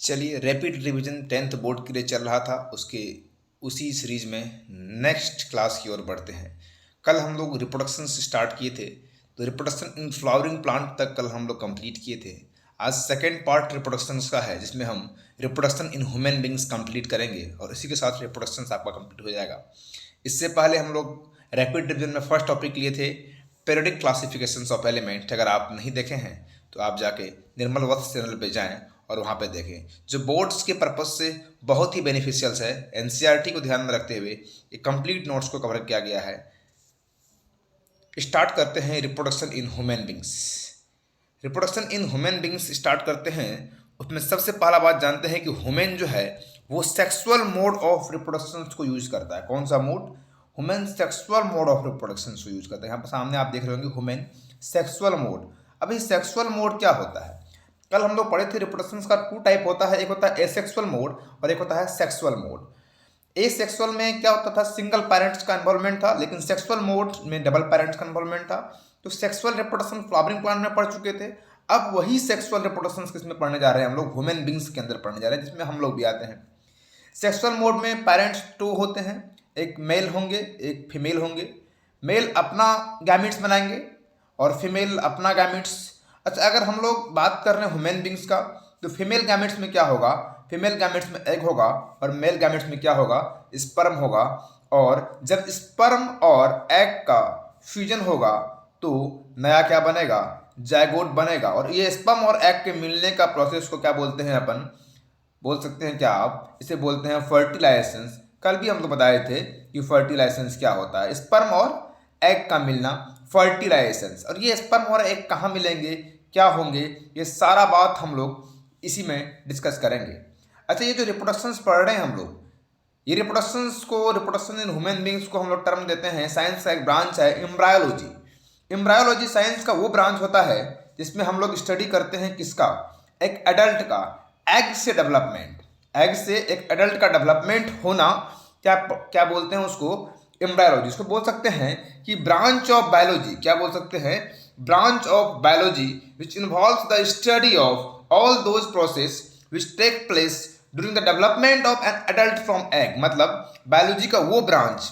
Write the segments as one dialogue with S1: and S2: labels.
S1: चलिए, rapid revision 10th board के लिए चल रहा था, उसके उसी सीरीज में नेक्स्ट क्लास की ओर बढ़ते हैं। कल हम लोग रिप्रोडक्शन से स्टार्ट किए थे, तो रिप्रोडक्शन इन फ्लावरिंग प्लांट तक कल हम लोग कंप्लीट किए थे। आज सेकेंड पार्ट रिप्रोडक्शन का है, जिसमें हम reproduction in human beings complete करेंगे और इसी के साथ रिप्रोडक्शन आपका कंप्लीट हो जाएगा। इससे पहले हम लोग रैपिड रिवीजन में फर्स्ट टॉपिक लिए थे पीरियोडिक क्लासिफिकेशन ऑफ एलिमेंट। अगर आप नहीं देखे हैं तो आप जाके निर्मल वत्स चैनल पे जाएं और वहाँ पे देखें, जो बोर्ड्स के पर्पज से बहुत ही बेनिफिशियल्स है। एनसीईआरटी को ध्यान में रखते हुए ये कंप्लीट नोट्स को कवर किया गया है। स्टार्ट करते हैं reproduction in human beings. Reproduction in human beings start करते हैं, उसमें सबसे पहला बात जानते हैं कि ह्यूमन जो है वो सेक्सुअल मोड ऑफ रिप्रोडक्शन को यूज करता है। कौन सा mode? Human sexual mode of reproduction को यूज करता है। यहाँ पर सामने आप देख रहे होंगे ह्यूमन सेक्सुअल मोड। अभी सेक्सुअल मोड क्या होता है? कल हम लोग पढ़े थे रिप्रोडक्शन का 2 टाइप होता है, एक होता है एसेक्सुअल मोड और एक होता है सेक्सुअल मोड। एसेक्सुअल में क्या होता था? सिंगल पेरेंट्स का इन्वॉल्वमेंट था, लेकिन सेक्सुअल मोड में डबल पेरेंट्स का इन्वॉल्वमेंट था। तो सेक्सुअल रिप्रोडक्शन फ्लावरिंग प्लांट में पढ़ चुके थे। अब वही सेक्सुअल रिप्रोडक्शन किसमें पढ़ने जा रहे हैं हम लोग? ह्यूमन बींग्स के अंदर पढ़ने जा रहे हैं, जिसमें हम लोग भी आते हैं। सेक्सुअल मोड में पेरेंट्स 2 होते हैं, एक मेल होंगे एक फीमेल होंगे। मेल अपना गैमिट्स बनाएंगे और फीमेल अपना गैमिट्स। अच्छा, अगर हम लोग बात कर रहे हैं ह्यूमन बींग्स का, तो फीमेल गैमेट्स में क्या होगा? फीमेल गैमेट्स में एग होगा और मेल गैमेट्स में क्या होगा? स्पर्म होगा। और जब स्पर्म और एग का फ्यूजन होगा तो नया क्या बनेगा? जायगोट बनेगा। और ये स्पर्म और एग के मिलने का प्रोसेस को क्या बोलते हैं? अपन बोल सकते हैं क्या आप? इसे बोलते हैं फर्टिलाइजेशन। कल भी हम लोग बताए थे कि फर्टिलाइजेशन क्या होता है, स्पर्म और एग का मिलना, फर्टिलाइजेशन। और ये स्पर्म और एग कहाँ मिलेंगे, क्या होंगे, ये सारा बात हम लोग इसी में डिस्कस करेंगे। अच्छा, ये जो रिप्रोडक्शन पढ़ रहे हैं हम लोग, ये रिप्रोडक्शन इन ह्यूमन बींग्स को हम लोग टर्म देते हैं, साइंस का एक ब्रांच है एम्ब्रायोलॉजी। एम्ब्रायोलॉजी साइंस का वो ब्रांच होता है जिसमें हम लोग स्टडी करते हैं किसका? एक एडल्ट का एग से डेवलपमेंट। एग से एक एडल्ट का डेवलपमेंट होना, क्या क्या बोलते हैं उसको? एम्ब्रायोलॉजी। उसको बोल सकते हैं कि ब्रांच ऑफ बायोलॉजी। क्या बोल सकते हैं? Branch of biology which involves the study of all those process which take place during the development of an adult from egg. मतलब बायोलॉजी का वो ब्रांच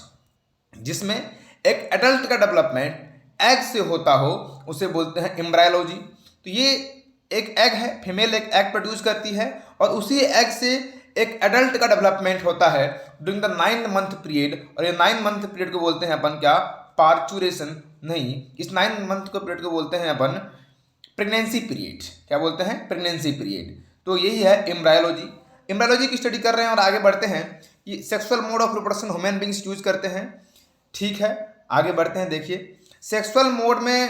S1: जिसमें एक एडल्ट का डेवलपमेंट एग से होता हो, उसे बोलते हैं एम्ब्रायोलॉजी। तो ये एक एग है, फीमेल एक एग प्रोड्यूस करती है और उसी एग से एक एडल्ट का डेवलपमेंट होता है ड्यूरिंग द 9 मंथ पीरियड। और ये 9 मंथ पीरियड को बोलते हैं अपन क्या? पार्चुरेशन नहीं, इस 9 मंथ को पीरियड को बोलते हैं अपन प्रेगनेंसी पीरियड। क्या बोलते हैं? Pregnancy period. तो यही है एम्ब्रायोलॉजी। एम्ब्रायोलॉजी की स्टडी कर रहे हैं और आगे बढ़ते हैं कि sexual mode of reproduction human beings use करते हैं। ठीक है, आगे बढ़ते हैं। देखिए, सेक्सुअल मोड में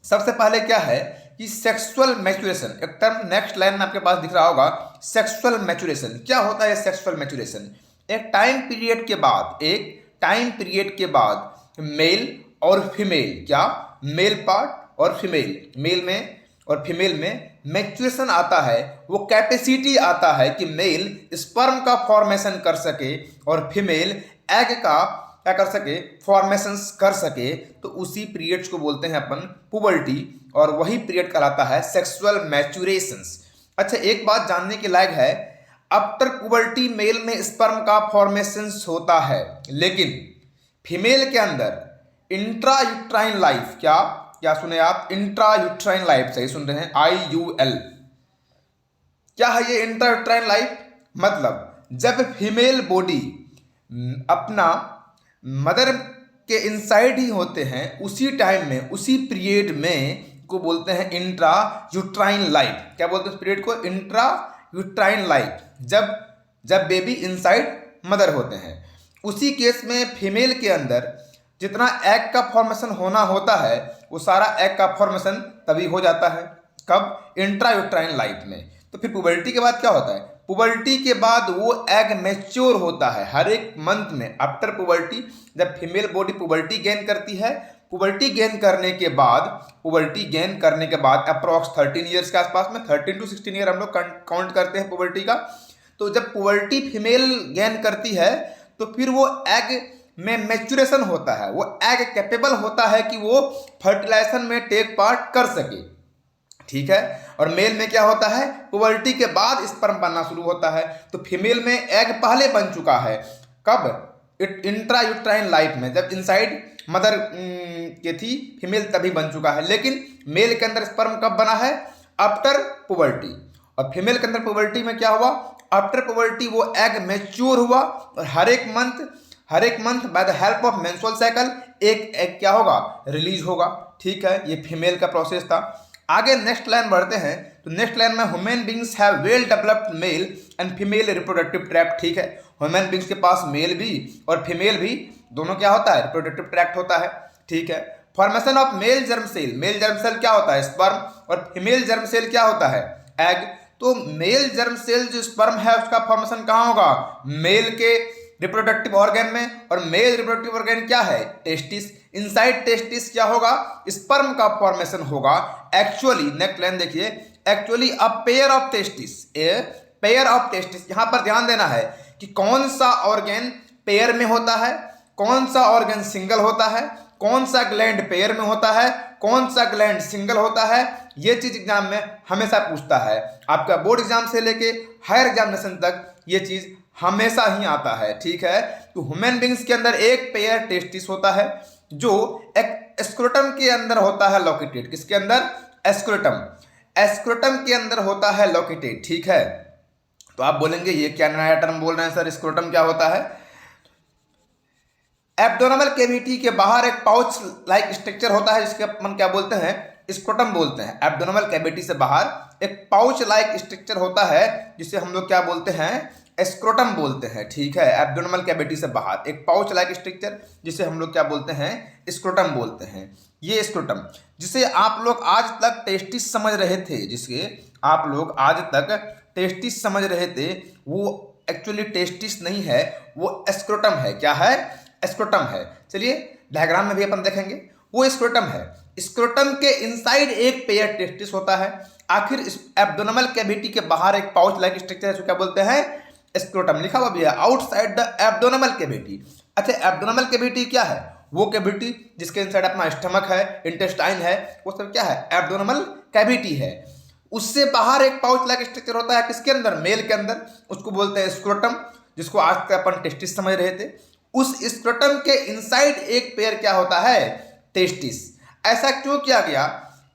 S1: सबसे पहले क्या है कि सेक्सुअल मैच्योरेशन। एक टर्म नेक्स्ट लाइन में आपके पास दिख रहा होगा, सेक्सुअल मैच्योरेशन। क्या होता है सेक्सुअल मैच्योरेशन? एक टाइम पीरियड के बाद मेल और फीमेल, क्या मेल पार्ट और फीमेल, मेल में और फीमेल में मैच्योरेशन आता है। वो कैपेसिटी आता है कि मेल स्पर्म का फॉर्मेशन कर सके और फीमेल एग का क्या कर सके? फॉर्मेशन कर सके। तो उसी पीरियड्स को बोलते हैं अपन पुबर्टी, और वही पीरियड कहलाता है सेक्सुअल मैच्योरेशन। अच्छा, एक बात जानने के लायक है, आफ्टर पुबर्टी मेल में स्पर्म का फॉर्मेशन होता है, लेकिन फीमेल के अंदर इंट्रा यूट्राइन लाइफ, क्या क्या सुने आप? इंट्रा यूट्राइन लाइफ, सही सुन रहे हैं, IUL। क्या है ये इंट्रा यूट्राइन लाइफ? मतलब जब फीमेल बॉडी अपना मदर के इनसाइड ही होते हैं, उसी टाइम में, उसी पीरियड में को बोलते हैं इंट्रा यूट्राइन लाइफ। क्या बोलते हैं उस पीरियड को? Intra uterine life. जब बेबी इनसाइड मदर होते हैं, उसी केस में फीमेल के अंदर जितना एग का फॉर्मेशन होना होता है, वो सारा एग का फॉर्मेशन तभी हो जाता है। कब? इंट्रा यूट्राइन लाइफ में। तो फिर पुबर्टी के बाद क्या होता है? पुबर्टी के बाद वो एग मैच्योर होता है हर एक मंथ में। आफ्टर पुबर्टी, जब फीमेल बॉडी पुबर्टी गेन करती है, पुबर्टी गेन करने के बाद अप्रॉक्स 13 ईयर्स के आसपास में, 13 to 16 ईयर हम लोग काउंट करते हैं पुबर्टी का। तो जब पुबर्टी फीमेल गेन करती है तो फिर वो एग में मैच्योरेशन होता है, वो एग कैपेबल होता है कि वो फर्टिलाइजेशन में टेक पार्ट कर सके। ठीक है। और मेल में क्या होता है, पुबर्टी के बाद स्पर्म बनना शुरू होता है। तो फीमेल में एग पहले बन चुका है, कब, इंट्रायूट्राइन लाइफ में, जब इनसाइड मदर के थी फीमेल तभी बन चुका है। लेकिन मेल के अंदर स्पर्म कब बना है, आफ्टर पुबर्टी। और फीमेल के अंदर पुबर्टी में क्या हुआ, आफ्टर पुबर्टी वो एग मैच्योर हुआ और हर एक month by the help of menstrual cycle एक एग क्या होगा, रिलीज होगा। ठीक है, ये फीमेल का प्रोसेस था। आगे नेक्स्ट लाइन बढ़ते हैं। तो नेक्स्ट लाइन में human beings have well developed male and female reproductive tract. ठीक है, ह्यूमन बींग्स के पास मेल भी और फीमेल भी दोनों क्या होता है, रिप्रोडक्टिव ट्रैक्ट होता है। ठीक है, formation of male germ cell, male germ cell क्या होता है, स्पर्म, और फीमेल जर्म सेल क्या होता है, एग। तो मेल जर्म सेल जो स्पर्म है उसका फॉर्मेशन कहाँ होगा, मेल के रिप्रोडक्टिव ऑर्गन में, और मेल रिप्रोडक्टिव ऑर्गन क्या है, टेस्टिस। इनसाइड टेस्टिस क्या होगा, स्पर्म का फॉर्मेशन होगा। एक्चुअली नेक्स्ट लाइन देखिए, actually a pair of testis, a pair of testis. यहां पर ध्यान देना है कि कौन सा ऑर्गन पेयर में होता है, कौन सा ऑर्गन सिंगल होता है, कौन सा ग्लैंड पेयर में होता है, कौन सा ग्लैंड सिंगल होता है। ये चीज एग्जाम में हमेशा पूछता है, आपका बोर्ड एग्जाम से लेके हायर एग्जामिनेशन तक ये चीज हमेशा ही आता है। ठीक है, तो ह्यूमन बींग्स के अंदर एक पेयर टेस्टिस होता है जो एक स्क्रोटम के अंदर होता है लोकेटेड। किसके अंदर, एस्क्रोटम के अंदर होता है लोकेटेड। ठीक है, तो आप बोलेंगे ये क्या नया टर्म बोल रहे हैं सर, स्क्रोटम क्या होता है। एब्डोमिनल कैविटी के बाहर एक पाउच लाइक स्ट्रक्चर होता है जिसके अपन क्या बोलते हैं, स्क्रोटम बोलते हैं। एब्डोमिनल कैविटी से बाहर एक पाउच लाइक स्ट्रक्चर होता है जिसे हम लोग क्या बोलते हैं, स्क्रोटम बोलते हैं। ठीक है, एब्डोमिनल कैविटी से बाहर एक पाउच लाइक स्ट्रक्चर जिसे हम लोग क्या बोलते हैं, स्क्रोटम बोलते हैं। ये स्क्रोटम जिसे आप लोग आज तक टेस्टिस समझ रहे थे, जिसके आप लोग आज तक टेस्टिस समझ रहे थे, वो एक्चुअली टेस्टिस नहीं है, वो स्क्रोटम है। क्या है, स्क्रोटम है। चलिए डायग्राम में भी अपन देखेंगे, वो स्क्रोटम है। स्क्रोटम के इनसाइड एक पेयर टेस्टिस होता है। आखिर इस एब्डोमिनल कैविटी के बाहर एक पाउच लाइक स्ट्रक्चर है जो क्या बोलते हैं, स्क्रोटम। लिखा हुआ भी है आउटसाइड द एब्डोमिनल कैविटी। अच्छा, एब्डोमिनल कैविटी क्या है, वो कैविटी जिसके इनसाइड अपना स्टमक है, इंटेस्टाइन है, वो सब क्या है, एब्डोमिनल कैविटी है। उससे बाहर एक पाउच लाइक स्ट्रक्चर होता है, किसके अंदर, मेल के अंदर, उसको बोलते हैं स्क्रोटम, जिसको आज तक अपन टेस्टिस समझ रहे थे। उस स्क्रोटम के इनसाइड एक पेयर क्या होता है, टेस्टिस। ऐसा क्यों किया गया,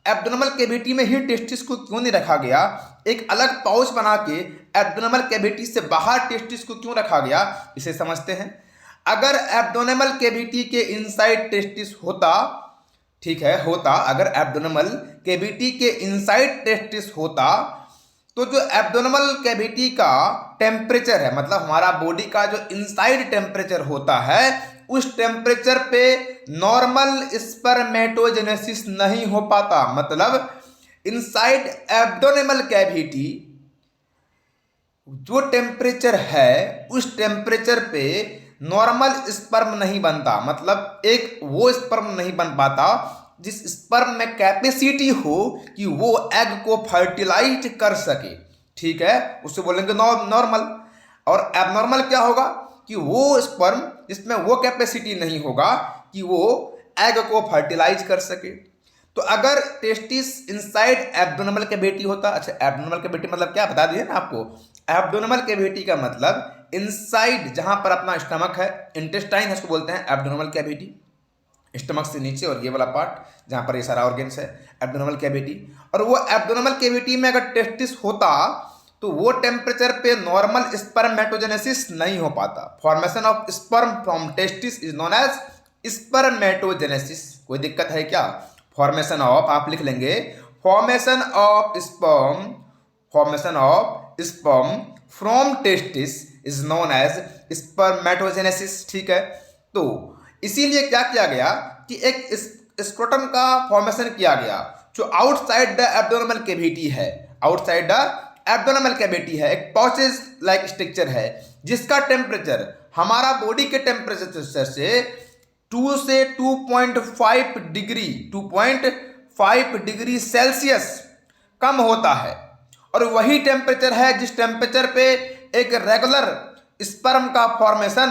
S1: एब्डोमिनल कैविटी में ही टेस्टिस को क्यों नहीं रखा गया, एक अलग पाउच बना के एब्डोमिनल कैविटी से बाहर टेस्टिस को क्यों रखा गया, इसे समझते हैं। अगर एब्डोमिनल कैविटी के इनसाइड टेस्टिस होता, ठीक है, होता, अगर एब्डोमिनल कैविटी के इनसाइड टेस्टिस होता तो जो एब्डोमिनल कैविटी का टेम्परेचर है, मतलब हमारा बॉडी का जो इनसाइड टेम्परेचर होता है, उस टेम्परेचर पे नॉर्मल स्पर्मेटोजेनेसिस नहीं हो पाता। मतलब इनसाइड एब्डोमिनल कैविटी जो टेम्परेचर है, उस टेम्परेचर पे नॉर्मल स्पर्म नहीं बनता। मतलब एक वो स्पर्म नहीं बन पाता जिस स्पर्म में कैपेसिटी हो कि वो एग को फर्टिलाइज कर सके। ठीक है, उससे बोलेंगे नॉर्मल। और एबनॉर्मल क्या होगा कि वो स्पर्म जिसमें वो कैपेसिटी नहीं होगा कि वो एग को फर्टिलाइज कर सके। तो अगर टेस्टिस इनसाइड एब्डोमिनल कैविटी होता, अच्छा एब्डोमिनल कैविटी मतलब क्या बता दिए ना आपको, एब्डोमिनल कैविटी का मतलब इनसाइड जहां पर अपना स्टमक है, इंटेस्टाइन है, उसको बोलते हैं एब्डोमिनल कैविटी। स्टमक से नीचे और ये वाला पार्ट जहां पर ये सारा ऑर्गन्स है, एब्डोमिनल कैविटी। और वो एब्डोमिनल कैविटी में अगर टेस्टिस होता तो वो टेम्परेचर पे नॉर्मल स्पर्मेटोजेनेसिस नहीं हो पाता। Formation of sperm from testis is known as spermatogenesis. कोई दिक्कत है क्या, फॉर्मेशन ऑफ आप लिख लेंगे, formation of sperm from testis is known as spermatogenesis. ठीक है, तो इसीलिए क्या किया गया कि एक स्क्रोटम का फॉर्मेशन किया गया जो आउटसाइड द एब्डोमिनल कैविटी है, आउटसाइड द एब्डोमिनल कैविटी है, एक पाउचेज लाइक स्ट्रक्चर है जिसका टेम्परेचर हमारा बॉडी के टेम्परेचर से 2 से 2.5 डिग्री सेल्सियस कम होता है। और वही टेम्परेचर है जिस टेम्परेचर पे एक रेगुलर स्पर्म का फॉर्मेशन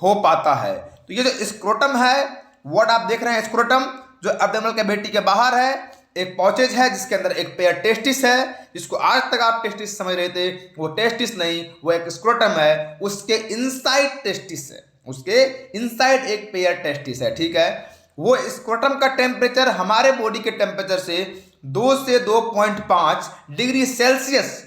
S1: हो पाता है। तो ये जो स्क्रोटम है, व्हाट आप देख रहे हैं, स्क्रोटम जो एब्डोमिनल कैविटी के बाहर है, एक पॉचेज है जिसके अंदर एक पेयर टेस्टिस है, जिसको आज तक आप टेस्टिस समझ रहे थे, वो टेस्टिस नहीं, वो एक स्क्रोटम है, उसके इनसाइड टेस्टिस है, उसके इनसाइड एक पेयर टेस्टिस है, ठीक है। वो स्क्रोटम का टेम्परेचर हमारे बॉडी के टेम्परेचर से 2 से 2.5 डिग्री सेल्सियस,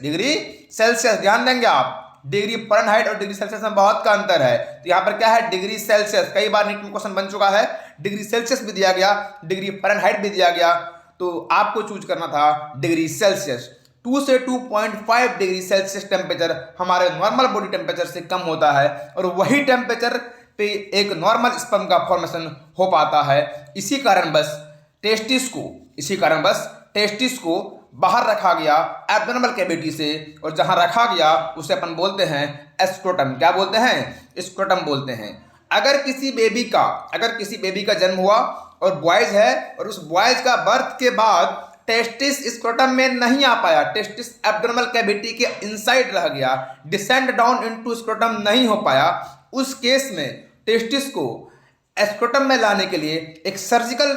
S1: ध्यान देंगे आप, डिग्री फ़ारेनहाइट और डिग्री सेल्सियस में बहुत का अंतर है। तो यहाँ पर क्या है, डिग्री सेल्सियस, कई बार नीट में क्वेश्चन बन चुका है, डिग्री सेल्सियस भी दिया गया, डिग्री फ़ारेनहाइट भी दिया गया, तो आपको चूज करना था डिग्री सेल्सियस। 2 से 2.5 डिग्री सेल्सियस टेम्परेचर हमारे नॉर्मल बॉडी टेम्परेचर से कम होता है, और वही टेम्परेचर पे एक नॉर्मल स्पर्म का फॉर्मेशन हो पाता है। इसी कारण बस टेस्टिस को बाहर रखा गया एब्डोमिनल कैविटी से, और जहां रखा गया उसे अपन बोलते हैं स्क्रोटम। क्या बोलते हैं? स्क्रोटम बोलते हैं। अगर किसी बेबी का जन्म हुआ और बॉयज है, और उस बॉयज का बर्थ के बाद टेस्टिस स्क्रोटम में नहीं आ पाया, टेस्टिस एब्डोमिनल कैविटी के इनसाइड रह गया, डिसेंड डाउन इनटू स्क्रोटम नहीं हो पाया, उस केस में टेस्टिस को स्क्रोटम में लाने के लिए एक सर्जिकल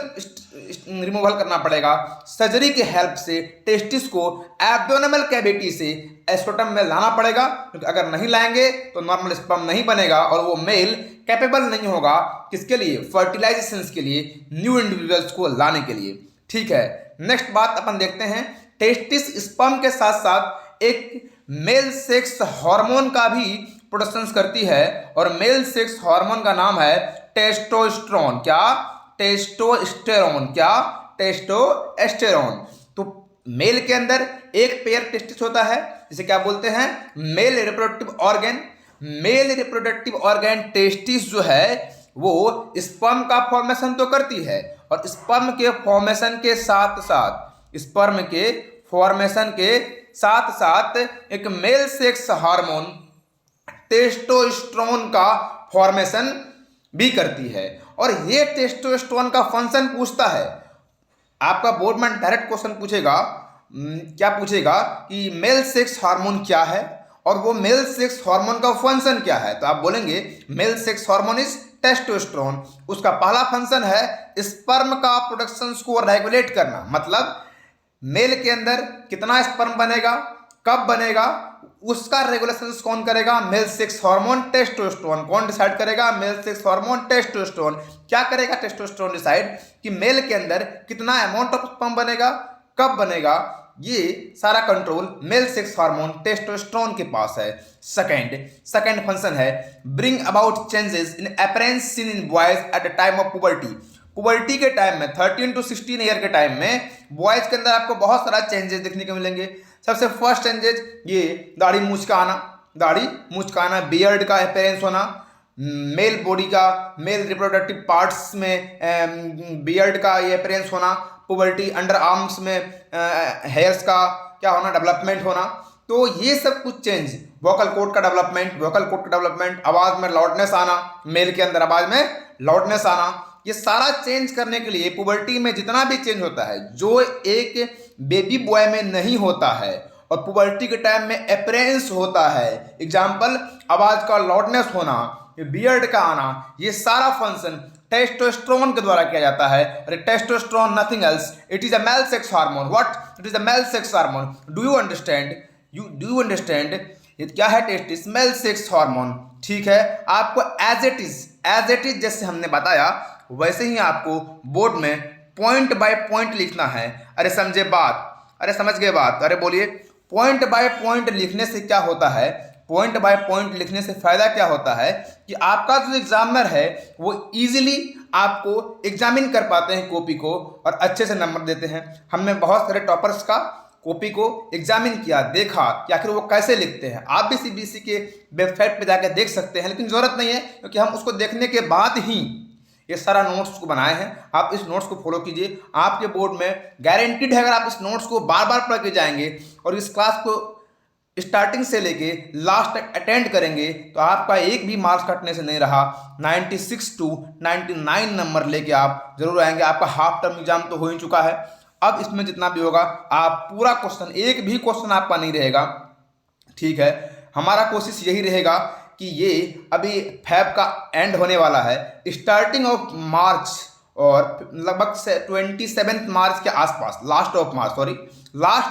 S1: रिमूवल करना पड़ेगा। सर्जरी के हेल्प से टेस्टिस को एब्डोमिनल कैविटी से स्क्रोटम में लाना पड़ेगा, क्योंकि अगर नहीं लाएंगे तो नॉर्मल स्पर्म नहीं बनेगा और वो मेल कैपेबल नहीं होगा किसके लिए? फर्टिलाइजेशन के लिए, न्यू इंडिविजुअल्स को लाने के लिए, ठीक है। नेक्स्ट बात अपन देखते हैं, टेस्टिस स्पर्म के साथ साथ एक मेल सेक्स हार्मोन का भी प्रोडक्शन करती है, और मेल सेक्स हार्मोन का नाम है टेस्टोस्टेरोन। टेस्टोस्टेरोन। तो मेल के अंदर एक पेयर टेस्टिस होता है, जिसे क्या बोलते हैं? मेल रिप्रोडक्टिव ऑर्गन टेस्टिस जो है वो स्पर्म का फॉर्मेशन तो करती है, और स्पर्म के फॉर्मेशन के साथ साथ एक मेल सेक्स हार्मोन टेस्टोस्टेरोन का फॉर्मेशन भी करती है। और ये टेस्टोस्टेरोन का फंक्शन पूछता है, आपका बोर्ड में डायरेक्ट क्वेश्चन पूछेगा, क्या पूछेगा कि मेल सेक्स हार्मोन क्या है और वो मेल सेक्स हार्मोन का फंक्शन क्या है। तो आप बोलेंगे male sex hormone is testosterone. उसका पहला फंक्शन है स्पर्म का प्रोडक्शन को रेगुलेट करना, मतलब मेल के अंदर कितना स्पर्म बनेगा, कब बनेगा, उसका रेगुलेशन कौन करेगा? Male sex hormone testosterone. कौन डिसाइड करेगा? Male sex hormone testosterone. क्या करेगा टेस्टोस्टेरोन डिसाइड कि मेल के अंदर कितना अमाउंट ऑफ स्पर्म बनेगा, कब बनेगा, ये सारा control male sex hormone testosterone के पास है। सेकंड फंक्शन है bring about changes in appearance seen in boys at the time of puberty के टाइम में, 13 to 16 ईयर के टाइम में बॉयज के अंदर आपको बहुत सारा चेंजेस देखने को मिलेंगे। सबसे फर्स्ट चेंजेस ये दाढ़ी मूंछ का आना, बियर्ड का अपीयरेंस होना, मेल बॉडी का, मेल रिप्रोडक्टिव पार्ट्स में बियर्ड का ये अपीयरेंस होना, पुबर्टी अंडर आर्म्स में हेयर्स का क्या होना, डेवलपमेंट होना। तो ये सब कुछ चेंज, वोकल कॉर्ड का डेवलपमेंट, आवाज में लाउडनेस आना, मेल के अंदर आवाज में लाउडनेस आना, ये सारा चेंज करने के लिए पुबर्टी में जितना भी चेंज होता है जो एक बेबी बॉय में नहीं होता है और पुबर्टी के टाइम में अपीयरेंस होता है, एग्जाम्पल आवाज का लाउडनेस होना, बियर्ड का आना, ये सारा फंक्शन टेस्टोस्टेरोन के द्वारा किया जाता है। और testosterone nothing else, it is a male sex hormone. What? It is a male sex hormone. Do you understand? ये क्या है? टेस्टिस मेल सेक्स हार्मोन, ठीक है। आपको एज इट इज जैसे हमने बताया वैसे ही आपको बोर्ड में पॉइंट बाय पॉइंट लिखना है। अरे समझ गए बात, अरे बोलिए। पॉइंट बाय पॉइंट लिखने से क्या होता है? पॉइंट बाय पॉइंट लिखने से फायदा क्या होता है कि आपका जो एग्जामिनर है वो इजीली आपको एग्जामिन कर पाते हैं कॉपी को, और अच्छे से नंबर देते हैं। हमने बहुत सारे टॉपर्स का कॉपी को एग्जामिन किया, देखा कि आखिर वो कैसे लिखते हैं। आप भी सीबीएसई के वेबसाइट पे जाकर देख सकते हैं, लेकिन जरूरत नहीं है, क्योंकि हम उसको देखने के बाद ही ये सारा नोट्स को बनाए हैं। आप इस नोट्स को फॉलो कीजिए, आपके बोर्ड में गारंटीड है। अगर आप इस नोट्स को बार बार पढ़ के जाएंगे और इस क्लास को स्टार्टिंग से लेके लास्ट तक अटेंड करेंगे तो आपका एक भी मार्क्स कटने से नहीं रहा। 96 to 99 नंबर लेके आप जरूर आएंगे। आपका हाफ टर्म एग्जाम तो हो ही चुका है, अब इसमें जितना भी होगा आप पूरा क्वेश्चन, एक भी क्वेश्चन आपका नहीं रहेगा, ठीक है। हमारा कोशिश यही रहेगा कि ये अभी फैब का एंड होने वाला है, स्टार्टिंग ऑफ मार्च और लगभग 27 मार्च के आसपास, लास्ट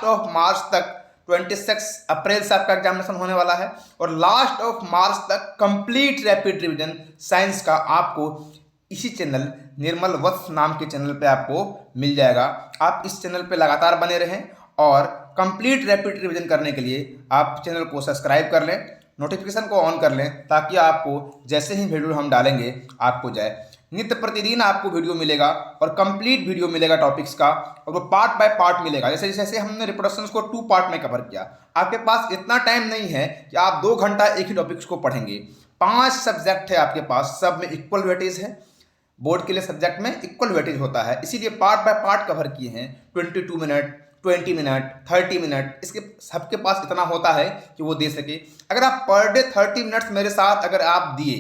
S1: ऑफ मार्च तक 26 अप्रैल से आपका एग्जामिनेशन होने वाला है और लास्ट ऑफ मार्च तक कंप्लीट रैपिड रिवीजन साइंस का आपको इसी चैनल निर्मल वत्स नाम के चैनल पे आपको मिल जाएगा। आप इस चैनल पे लगातार बने रहें और कंप्लीट रैपिड रिवीजन करने के लिए आप चैनल को सब्सक्राइब कर लें, नोटिफिकेशन को ऑन कर लें ताकि आपको जैसे ही वीडियो हम डालेंगे आपको जाए। नित्य प्रतिदिन आपको वीडियो मिलेगा और कंप्लीट वीडियो मिलेगा टॉपिक्स का, और वो पार्ट बाय पार्ट मिलेगा। जैसे जैसे हमने रिप्रोडक्शंस को 2 पार्ट में कवर किया, आपके पास इतना टाइम नहीं है कि आप 2 घंटा एक ही टॉपिक्स को पढ़ेंगे। 5 सब्जेक्ट है आपके पास, सब में इक्वल वेटेज है। बोर्ड के लिए सब्जेक्ट में इक्वल वेटेज होता है, इसीलिए पार्ट बाय पार्ट कवर किए हैं। 22 मिनट, 20 मिनट, 30 मिनट, इसके सबके पास इतना होता है कि वो दे सके। अगर आप पर डे 30 मिनट्स मेरे साथ अगर आप दिए,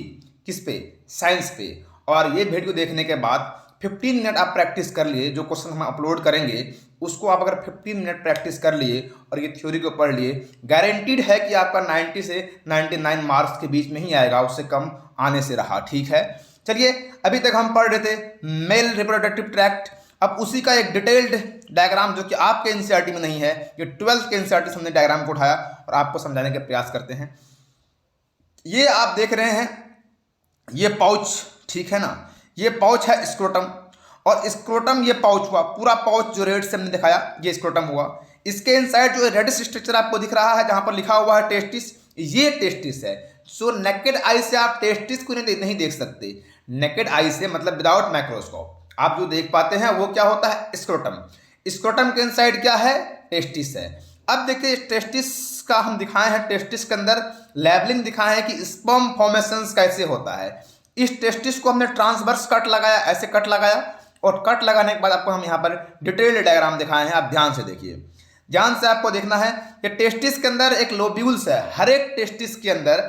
S1: किस पे, साइंस पे, और ये वीडियो देखने के बाद 15 मिनट आप प्रैक्टिस कर लिए, जो क्वेश्चन हम अपलोड करेंगे उसको आप अगर 15 मिनट प्रैक्टिस कर लिए और ये थ्योरी को पढ़ लिए, गारंटीड है कि आपका 90 से 99 मार्क्स के बीच में ही आएगा, उससे कम आने से रहा। ठीक है, चलिए अभी तक हम पढ़ रहे थे मेल रिप्रोडक्टिव ट्रैक्ट। अब उसी का एक डिटेल्ड डायग्राम जो कि आपके एनसीईआरटी में नहीं है, ये 12th के एनसीईआरटी से हमने डायग्राम को उठाया और आपको समझाने का प्रयास करते हैं। ये आप देख रहे हैं, ये पाउच, ठीक है ना, ये पाउच है स्क्रोटम, और स्क्रोटम ये पाउच हुआ, पूरा पाउच जो रेड से हमने दिखाया ये स्क्रोटम हुआ। इसके इनसाइड जो रेड स्ट्रक्चर आपको दिख रहा है जहां पर लिखा हुआ है टेस्टिस, ये टेस्टिस है। सो नेकेड आई से आप टेस्टिस को नहीं देख सकते। नेकेड आई से मतलब विदाउट माइक्रोस्कोप आप जो देख पाते हैं वो क्या होता है, स्क्रोटम। स्क्रोटम के इनसाइड क्या है, टेस्टिस है। अब देखिए टेस्टिस का हम दिखाए हैं, टेस्टिस के अंदर लेबलिंग दिखाए हैं कि स्पर्म फॉर्मेशन कैसे होता है। इस टेस्टिस को हमने ट्रांसवर्स कट लगाया, ऐसे कट लगाया, और कट लगाने के बाद आपको हम यहाँ पर डिटेल्ड डायग्राम दिखाए हैं। आप ध्यान से देखिए, ध्यान से आपको देखना है कि टेस्टिस के अंदर एक लोब्यूल्स है। हर एक टेस्टिस के अंदर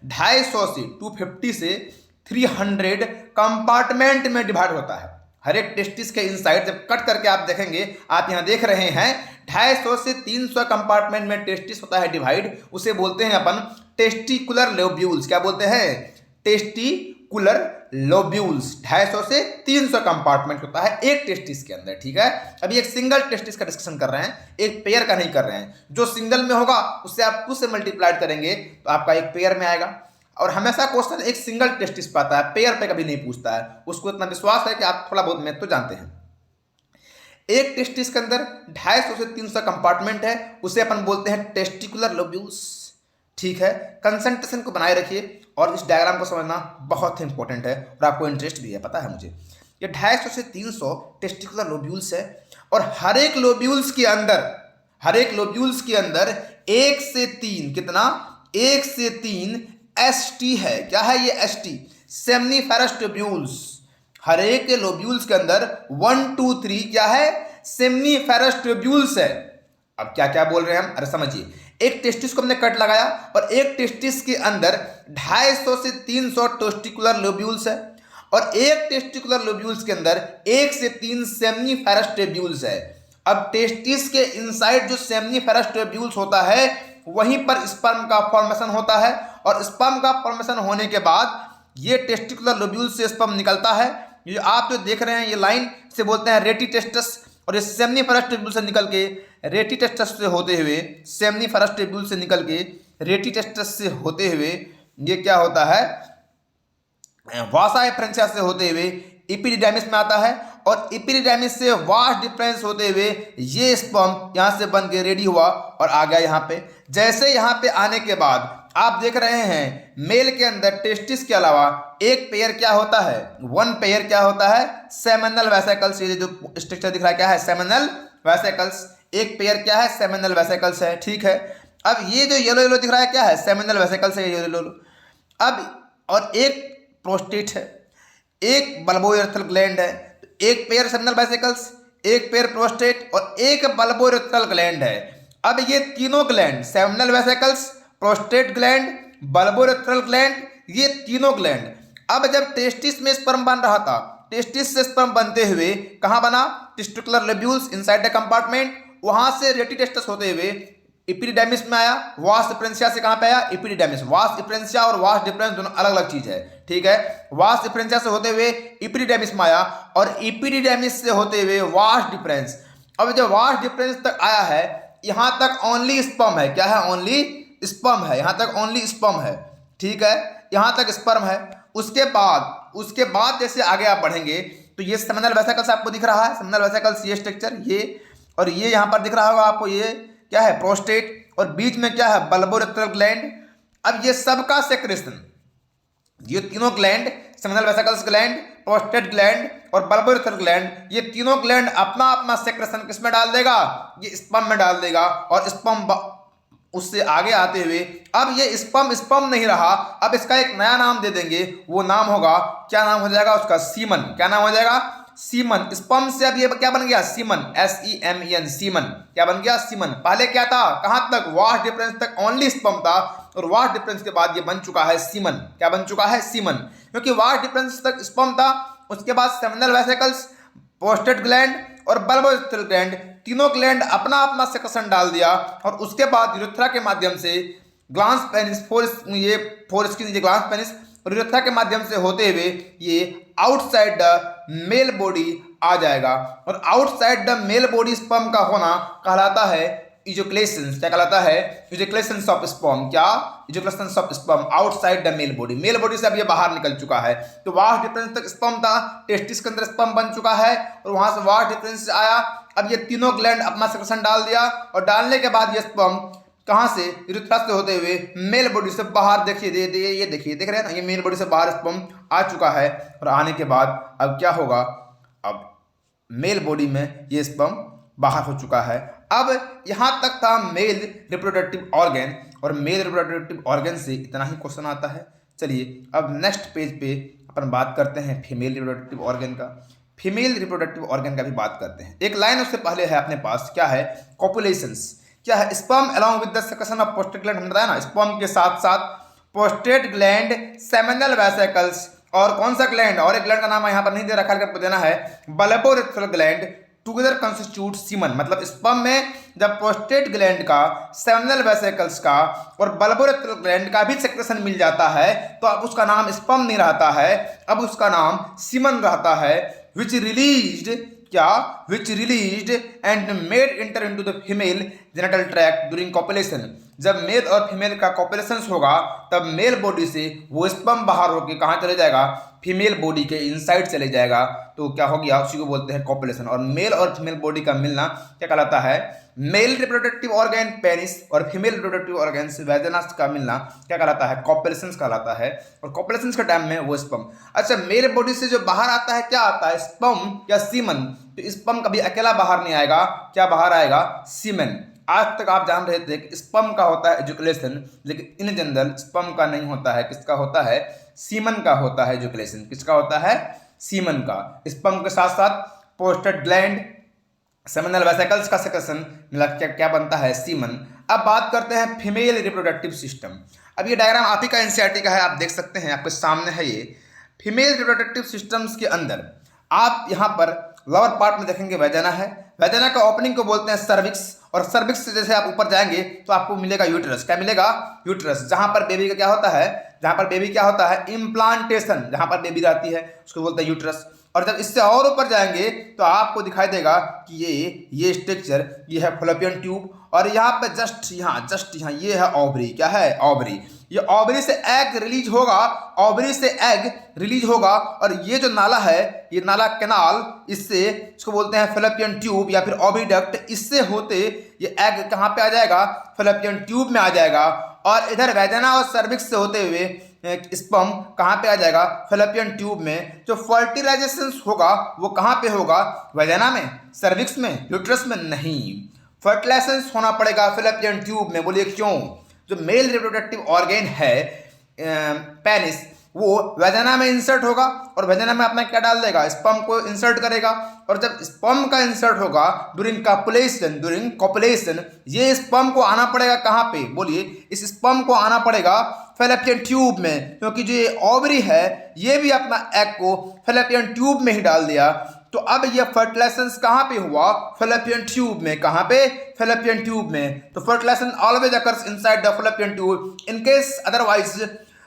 S1: 250 से 250 से 300 कंपार्टमेंट में डिवाइड होता है। हर एक टेस्टिस के इनसाइड जब कट करके आप देखेंगे, आप यहाँ देख रहे हैं 250 से 300 कंपार्टमेंट में टेस्टिस होता है डिवाइड। उसे बोलते हैं अपन टेस्टिकुलर लोब्यूल्स। क्या बोलते हैं, टेस्टिकुलर लोब्यूल्स। 250 से 300 कंपार्टमेंट होता है एक टेस्टिस के अंदर। ठीक है, अभी एक सिंगल टेस्टिस का डिस्कशन कर रहे हैं, एक पेयर का नहीं कर रहे हैं। जो सिंगल में होगा उससे आप 2 से मल्टीप्लाइड करेंगे तो आपका एक पेयर में आएगा। और हमेशा क्वेश्चन एक सिंगल टेस्टिस पे आता है, पेयर पे कभी नहीं पूछता है। उसको इतना विश्वास है कि आप थोड़ा बहुत मैथ तो जानते हैं। एक टेस्टिस के अंदर 250 से 300 कंपार्टमेंट है, उसे अपन बोलते हैं टेस्टिकुलर लोब्यूल्स। ठीक है, कंसंट्रेशन को बनाए रखिए और इस डायग्राम को समझना बहुत ही इंपॉर्टेंट है और आपको इंटरेस्ट भी है, पता है मुझे। ये 250 से 300 टेस्टिकुलर लोब्यूल्स है और हर एक लोब्यूल्स के अंदर 1 से 3 कितना, 1 से 3 एसटी है। क्या है ये एसटी, सेमनीफेरस ट्यूब्यूल्स। हर एक के लोब्यूल्स के अंदर 1 2 3 क्या है, सेमनीफेरस ट्यूब्यूल्स है। अब क्या क्या बोल रहे हैं हम, अरे समझिए। एक टेस्टिस को हमने कट लगाया और एक टेस्टिस के अंदर 250 से 300 टेस्टिकुलर लोब्यूल्स है और एक टेस्टिकुलर लोब्यूल्स के अंदर 1 से 3 सेमनीफेरस ट्यूब्यूल्स है। अब टेस्टिस के इनसाइड जो सेमनीफेरस ट्यूब्यूल्स होता है वहीं पर स्पर्म का फॉर्मेशन होता है और स्पर्म का फॉर्मेशन होने के बाद ये टेस्टिकुलर लोब्यूल्स से स्पर्म निकलता है। ये आप जो देख रहे हैं ये लाइन से बोलते हैं रेटिटेस्टस, और इस सेमनीफेरस ट्यूब्यूल से निकल के रेटिटेस्टस से होते हुए, सेमनीफेरस ट्यूब्यूल से निकल के रेटिटेस्टस से होते हुए ये क्या होता है, वासा एफ्रेंसिया से होते हुए एपिडिडाइमिस में आता है और एपिडिडाइमिस से वास्ट डिफरेंस होते हुए ये स्पर्म यहाँ से बन के रेडी हुआ और आ गया यहाँ पे। जैसे यहाँ पे आने के बाद आप देख रहे हैं मेल के अंदर टेस्टिस के अलावा एक पेयर क्या होता है, 1 पेयर क्या होता है, सेमिनल वेसिकल्स। ये जो स्ट्रक्चर दिख रहा है क्या है, सेमिनल वेसिकल्स। एक पेयर क्या है, सेमिनल वेसिकल्स है। ठीक है, अब ये जो येलो येलो दिख रहा है क्या है, सेमिनल वेसिकल्स है, येलो येलो। अब और एक प्रोस्टेट है, एक बल्बोइरेथ्रल ग्लैंड है। एक पेयर सेमिनल वेसिकल्स, एक पेयर प्रोस्टेट और एक बल्बोइरेथ्रल ग्लैंड है। अब ये तीनों gland, seminal vesicles, prostate gland, bulbourethral gland, ये तीनों ग्लैंड, अब जब टेस्टिस में स्पर्म बन रहा था, टेस्टिस से स्पर्म बनते हुए कहाँ बना, testicular lobules inside the compartment, वहां से रेटिटेस्टस होते हुए इपिडिडैमिस में आया, वास डिफरेंशिया से कहां पे आया, इपिडिडैमिस। वास डिफरेंशिया और वास डिफरेंस दोनों अलग अलग चीज है, ठीक है। वास डिफरेंशिया से होते हुए इपिडिडैमिस में आया और इपिडिडैमिस से होते हुए वास डिफरेंस। अब जब वास डिफरेंस तक आया है, यहां तक ओनली स्पर्म है, क्या है, ओनली स्पर्म है, यहां तक ओनली स्पर्म है, ठीक है, यहां तक स्पर्म है। उसके बाद जैसे आगे आप बढ़ेंगे तो ये सेमिनल वेसिकल्स आपको दिख रहा है, सेमिनल वेसिकल्स ये स्ट्रक्चर, ये और ये यहां पर दिख रहा होगा आपको, ये क्या है, प्रोस्टेट, और बीच में क्या है, बल्बोरेक्टल ग्लैंड। अब ये सबका सेक्रेशन, ये तीनों gland, seminal vesicles gland, prostate gland और बल्बोरेक्टल ग्लैंड, ये तीनों ग्लैंड अपना अपना सेक्रेशन किसमें डाल देगा, ये स्पर्म में डाल देगा। और स्पर्म उससे आगे आते हुए अब ये स्पर्म नहीं रहा, अब इसका एक नया नाम दे देंगे, वो नाम होगा, क्या नाम हो जाएगा उसका, सीमन। क्या नाम हो जाएगा, सीमन। स्पर्म से अब ये क्या बन गया, सीमन, SEMEN, सीमन। क्या बन गया, सीमन। पहले क्या था, कहां तक, वास डिफरेंस तक ओनली स्पर्म था, और वास डिफरेंस के बाद ये बन चुका है सीमन। क्या बन चुका है, सीमन। क्योंकि वास डिफरेंस तक स्पर्म था, उसके बाद सेमिनल वेसिकल्स, प्रोस्टेट ग्लैंड और बल्बोरेक्टल ग्लैंड, तीनों ग्लैंड अपना अपना सेक्रेशन डाल दिया, और उसके बाद यूरेथ्रा के माध्यम से ग्लांस पेनिस, फोरस्किन, ये ग्लांस पेनिस और यूरेथ्रा के माध्यम से होते हुए ये आउटसाइड द मेल बॉडी आ जाएगा। और outside the male body sperm का होना कहलाता है इजैकुलेशन। क्या कहलाता है, इजैकुलेशन ऑफ स्पर्म। क्या, ejaculation of sperm outside the male body. Male body से अब ये बाहर निकल चुका है। तो वास डिफरेंस तक स्पर्म था, टेस्टिस के अंदर स्पर्म बन चुका है, और वहां से वास डिफरेंस आया। अब ये तीनों ग्लैंड अपना सेक्रेशन डाल दिया, और डालने के बाद ये स्पर्म कहां से, यूरेथ्रा से होते हुए मेल बॉडी से बाहर, देखिए ये देखिए, देख रहे हैं ना, ये मेल बॉडी से बाहर स्पर्म आ चुका है। और आने के बाद अब क्या होगा, अब मेल बॉडी में ये स्पर्म बाहर हो चुका है। अब यहां तक था मेल रिप्रोडक्टिव ऑर्गन, और मेल रिप्रोडक्टिव ऑर्गन से इतना ही क्वेश्चन आता है। चलिए अब नेक्स्ट पेज पे अपन बात करते हैं फीमेल रिप्रोडक्टिव ऑर्गन का। फीमेल रिप्रोडक्टिव ऑर्गन का भी बात करते हैं। एक लाइन उससे पहले है अपने पास, क्या है, कॉपुलेशंस। क्या है, sperm along with the secretion of prostate gland, हमने बताया ना, स्पर्म के साथ साथ प्रोस्टेट ग्लैंड, सेमिनल वेसिकल्स, और कौन सा ग्लैंड, और एक ग्लैंड का नाम यहाँ पर नहीं दे रखा, करके देना है, बल्बोरेक्टल ग्लैंड, टुगेदर कंस्टिट्यूट सीमन। मतलब स्पर्म में जब प्रोस्टेट ग्लैंड का, सेमिनल वेसिकल्स का और बल्बोरेक्टल ग्लैंड का भी सेक्रेशन मिल जाता है, तो अब उसका नाम स्पर्म नहीं रहता है, अब उसका नाम सीमन रहता है। विच रिलीज्ड, क्या, which released and made enter into the female genital tract during copulation. जब मेल और फीमेल का कॉपुलेशन होगा, तब मेल बॉडी से वो स्पर्म बाहर होकर कहाँ चले जाएगा, फीमेल बॉडी के इनसाइड चले जाएगा। तो क्या हो गया, उसी को बोलते हैं कॉपुलेशन। और मेल और फीमेल बॉडी का मिलना क्या कहलाता है, मेल रिप्रोडक्टिव ऑर्गन पेनिस और फीमेल रिप्रोडक्टिव ऑर्गन वेजिना का मिलना क्या कहलाता है, कॉपुलेशन कहलाता है। और कॉपुलेशन के टाइम में वो स्पर्म, अच्छा, मेल बॉडी से जो बाहर आता है क्या आता है, स्पर्म या सीमन। तो स्पर्म कभी अकेला बाहर नहीं आएगा, क्या बाहर आएगा, सीमन। आज तक आप जान रहे थे कि स्पर्म का होता है एजुकेशन, लेकिन इन जनरल स्पर्म का नहीं होता है, किसका होता है, सीमन का होता है एजुकेशन। किसका होता है, सीमन का। स्पर्म के साथ साथ प्रोस्टेट ग्लैंड, सेमिनल वेसिकल्स का सेक्रेशन मिला क्या बनता है, सीमन। अब बात करते हैं फीमेल रिप्रोडक्टिव सिस्टम। अब ये डायग्राम आप ही का एनसीईआरटी का है, आप देख सकते हैं, आपके सामने है ये फीमेल रिप्रोडक्टिव सिस्टम्स के अंदर। आप यहाँ पर लोअर पार्ट में देखेंगे वेजाना है, वेजाना का ओपनिंग को बोलते हैं सर्विक्स, और सर्विक्स से जैसे आप ऊपर जाएंगे तो आपको मिलेगा यूट्रस। क्या मिलेगा, यूट्रस, जहां पर बेबी का क्या होता है, जहां पर बेबी क्या होता है, इम्प्लांटेशन, जहां पर बेबी रहती है उसको बोलते हैं यूट्रस। और जब इससे और ऊपर जाएंगे तो आपको दिखाई देगा कि ये स्ट्रक्चर, ये है फॉलोपियन ट्यूब, और यहाँ पे जस्ट यहाँ ये है ओवरी। क्या है, ओवरी। ये ओवरी से एग रिलीज होगा, ओवरी से एग रिलीज होगा, और ये जो नाला है, ये नाला कैनाल, इससे इसको बोलते हैं फॉलोपियन ट्यूब या फिर ओविडक्ट। इससे होते ये एग कहाँ पे आ जाएगा, फॉलोपियन ट्यूब में आ जाएगा, और इधर वेजाना और सर्विक्स से होते हुए स्पर्म कहाँ पे आ जाएगा, फॉलोपियन ट्यूब में। जो फर्टिलाइजेशन होगा वो कहाँ पे होगा, वेजाना में, सर्विक्स में, यूट्रस में नहीं। फर्टिलाइजेशन होना पड़ेगा फॉलोपियन ट्यूब में। बोलिए क्यों, जो मेल रिप्रोडक्टिव ऑर्गन है पेनिस, वो वेजाना में इंसर्ट होगा, और वेजाना में अपना क्या डाल देगा, स्पर्म को इंसर्ट करेगा। और जब स्पर्म का इंसर्ट होगा ड्यूरिंग कॉपुलेशन, ये स्पर्म को आना पड़ेगा कहाँ पे, बोलिए, इस स्पर्म को आना पड़ेगा फॉलोपियन ट्यूब में, क्योंकि जो ये ओवरी है ये भी अपना एग को फॉलोपियन ट्यूब में ही डाल दिया। तो अब ये फर्टिलाइजेशन कहाँ पे हुआ? फैलोपियन ट्यूब में। कहाँ पे? फैलोपियन ट्यूब में। तो fertilisation always occurs inside the Fallopian tube. In case otherwise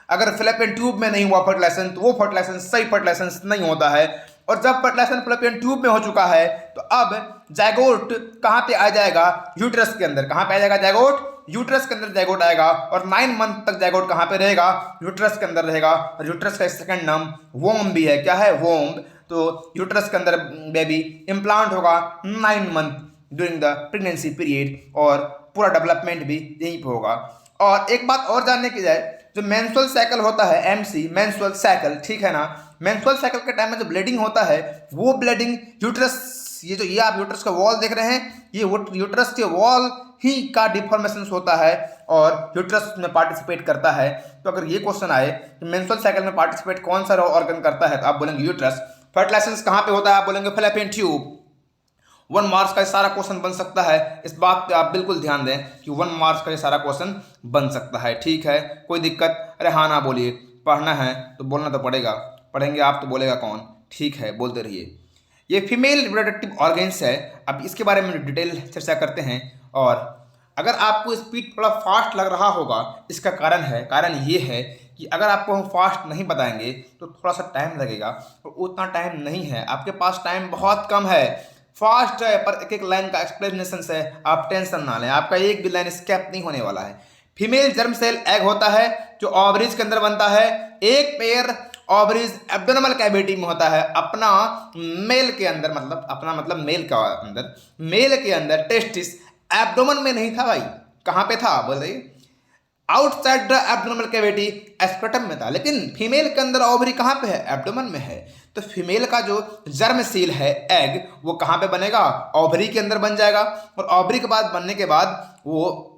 S1: अगर फैलोपियन ट्यूब में नहीं हुआ फर्टिलाइजेशन तो वो फर्टिलाइजेशन सही फर्टिलाइजेशन नहीं होता है। और जब फर्टिलाइजेशन फैलोपियन ट्यूब में हो चुका है तो अब जाइगोट कहाँ पे आ जाएगा? यूट्रस के अंदर। कहाँ पे आ जाएगा जाइगोट? यूट्रस के अंदर जाइगोट आएगा। और 9 मंथ तक जाइगोट कहाँ पे रहेगा? यूट्रस के अंदर रहेगा। और यूट्रस का सेकंड नाम वोम भी है। क्या है? वोम। तो यूट्रस के अंदर बेबी इम्प्लांट होगा 9 month during the pregnancy period और पूरा डेवलपमेंट भी यहीं पे होगा। और एक बात और जानने की जाए, जो मेंस्ट्रुअल साइकिल होता है एमसी, मेंस्ट्रुअल साइकिल, ठीक है ना, मेंस्ट्रुअल साइकिल के टाइम में जो ब्लीडिंग होता है वो ब्लीडिंग यूट्रस, ये आप यूट्रस का वॉल देख रहे हैं, ये यूट्रस के वॉल ही का डिफॉर्मेशन होता है और यूट्रस में पार्टिसिपेट करता है। तो अगर ये क्वेश्चन आए कि मेंस्ट्रुअल साइकिल में पार्टिसिपेट कौन सा ऑर्गन करता है तो आप बोलेंगे यूट्रस। फर्टिलाइजेशन कहाँ पे होता है? आप बोलेंगे फैलोपियन ट्यूब। 1 मार्क्स का सारा क्वेश्चन बन सकता है, इस बात पे आप बिल्कुल ध्यान दें कि 1 मार्क्स का ये सारा क्वेश्चन बन सकता है। ठीक है, कोई दिक्कत? अरे हाँ ना बोलिए, पढ़ना है तो बोलना तो पड़ेगा, पढ़ेंगे आप तो बोलेगा कौन? ठीक है, बोलते रहिए। ये फीमेल रिप्रोडक्टिव ऑर्गेन्स है। अब इसके बारे में डिटेल चर्चा करते हैं। और अगर आपको स्पीड थोड़ा फास्ट लग रहा होगा, इसका कारण ये है कि अगर आपको हम फास्ट नहीं बताएंगे तो थोड़ा सा टाइम लगेगा और उतना टाइम नहीं है, आपके पास टाइम बहुत कम है। फास्ट है पर एक एक लाइन का एक्सप्लेनेशन है, आप टेंशन ना लें, आपका एक भी लाइन स्किप नहीं होने वाला है। फीमेल जर्म सेल एग होता है जो ओवरीज के अंदर बनता है। एक पेयर ओवरीज एब्डोमिनल कैविटी में होता है, अपना मेल के अंदर, मतलब अपना मतलब मेल का अंदर, मेल के अंदर टेस्टिस एब्डोमेन में नहीं था भाई, कहाँ पे था बोले? आउटसाइड द एब्डोमिनल कैविटी, एस्क्रोटम में था। लेकिन फीमेल के अंदर ओवरी कहाँ पे है? एब्डोमेन में है। तो फीमेल का जो जर्म सेल है एग, वो कहाँ पे बनेगा? ओवरी के अंदर बन जाएगा। और ओवरी के बाद बनने के बाद वो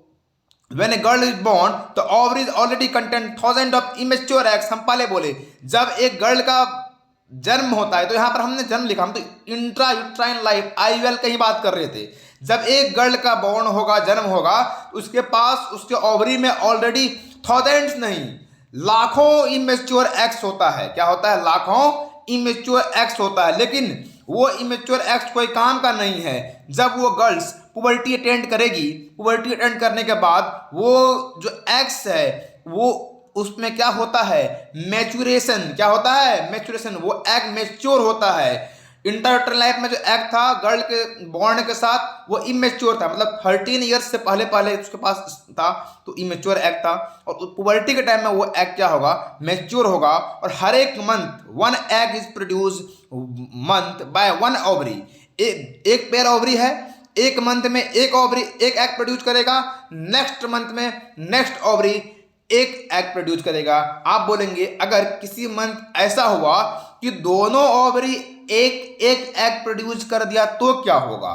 S1: When a girl is born, the ovaries already contain thousands of immature eggs। हम पहले बोले जब एक गर्ल का जन्म होता है, तो यहाँ पर हमने जन्म लिखा, हम तो इंट्रा यूट्राइन लाइफ IUL की ही बात कर रहे थे। जब एक गर्ल का बॉर्न होगा, जन्म होगा, उसके पास उसके ओवरी में ऑलरेडी थाउजेंड्स नहीं लाखों इमेच्योर एग्स होता है। क्या होता है? लाखों इमेच्योर एग्स होता है। लेकिन वो इमेच्योर एग्स कोई काम का नहीं है। जब वो गर्ल्स पुबर्टी अटेंड करेगी, पुबर्टी अटेंड करने के बाद वो जो एग्स है वो उसमें क्या होता है? मैच्योरेशन। क्या होता है? मैच्योरेशन। वो एग मैच्योर होता है। इंटरटन लाइफ में जो एग था गर्ल के बॉर्न के साथ, वो इमेच्योर था, मतलब 13 ईयर्स से पहले पहले उसके पास था, तो इमेच्योर एग था। और पुबर्टी के टाइम में वो एग क्या होगा? मैच्योर होगा। और हर एक month 1 egg is produce month by 1 ovary. एक पेयर ओवरी है, एक मंथ में एक ओवरी एक एग प्रोड्यूस करेगा, नेक्स्ट मंथ में नेक्स्ट ओवरी एक एग प्रोड्यूस करेगा। आप बोलेंगे अगर किसी मंथ ऐसा हुआ कि दोनों ओवरी एक एक एग प्रोड्यूस कर दिया तो क्या होगा?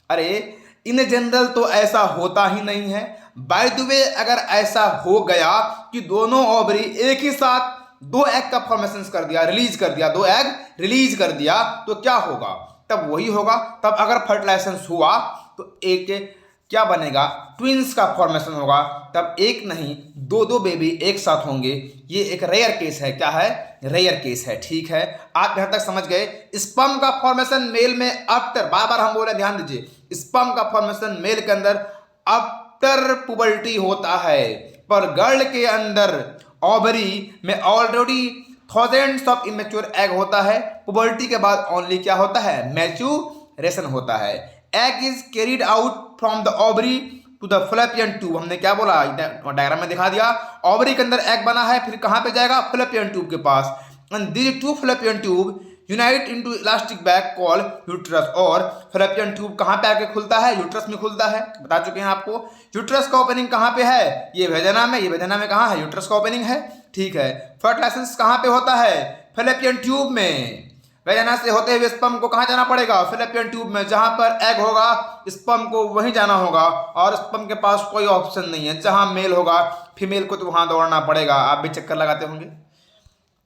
S1: अरे इन जनरल तो ऐसा होता ही नहीं है। बाय द वे अगर ऐसा हो गया कि दोनों ओवरी एक ही साथ 2 एग का फॉर्मेशन कर दिया, रिलीज कर दिया, 2 एग रिलीज कर दिया, तो क्या होगा? तब वही होगा। तब अगर फर्टिलाइजेशन हुआ तो एक क्या बनेगा? ट्विंस का फॉर्मेशन होगा। तब एक नहीं 2 बेबी एक साथ होंगे। ये एक रेयर केस है। क्या है? रेयर केस है। ठीक है, आप यहां तक समझ गए। स्पर्म का फॉर्मेशन मेल में आफ्टर, बार बार हम बोले ध्यान दीजिए, स्पर्म का फॉर्मेशन मेल के अंदर आफ्टर पुबर्टी होता है, पर गर्ल के अंदर ओवरी में already thousands of immature egg होता है। पुबर्टी के बाद ओनली क्या होता है? मैच्योरेशन होता है। Egg is carried out from the ovary to the Fallopian tube. हमने क्या बोला? डायग्राम में दिखा दिया। ओवरी के अंदर एग बना है, फिर कहां पे जाएगा? फैलोपियन ट्यूब के पास। And this 2 fallopian tube unite into elastic bag call uterus. और फैलोपियन ट्यूब कहां पे आके खुलता है? यूट्रस में खुलता है। बता चुके हैं आपको। यूट्रस का ओपनिंग कहां पे है? ये वेजाना में। ये वेजाना में कहां है? यूट्रस का ओपनिंग है। ठीक है, फर्टिलाइजेशन कहां पे होता है? फैलोपियन ट्यूब में। वेजाना से होते हुए स्पर्म को कहां जाना पड़ेगा? फैलोपियन ट्यूब में। जहां पर एग होगा स्पर्म को वहीं जाना होगा, और स्पर्म के पास कोई ऑप्शन नहीं है। जहां मेल होगा फीमेल को तो वहां दौड़ना पड़ेगा। आप भी चक्कर लगाते होंगे,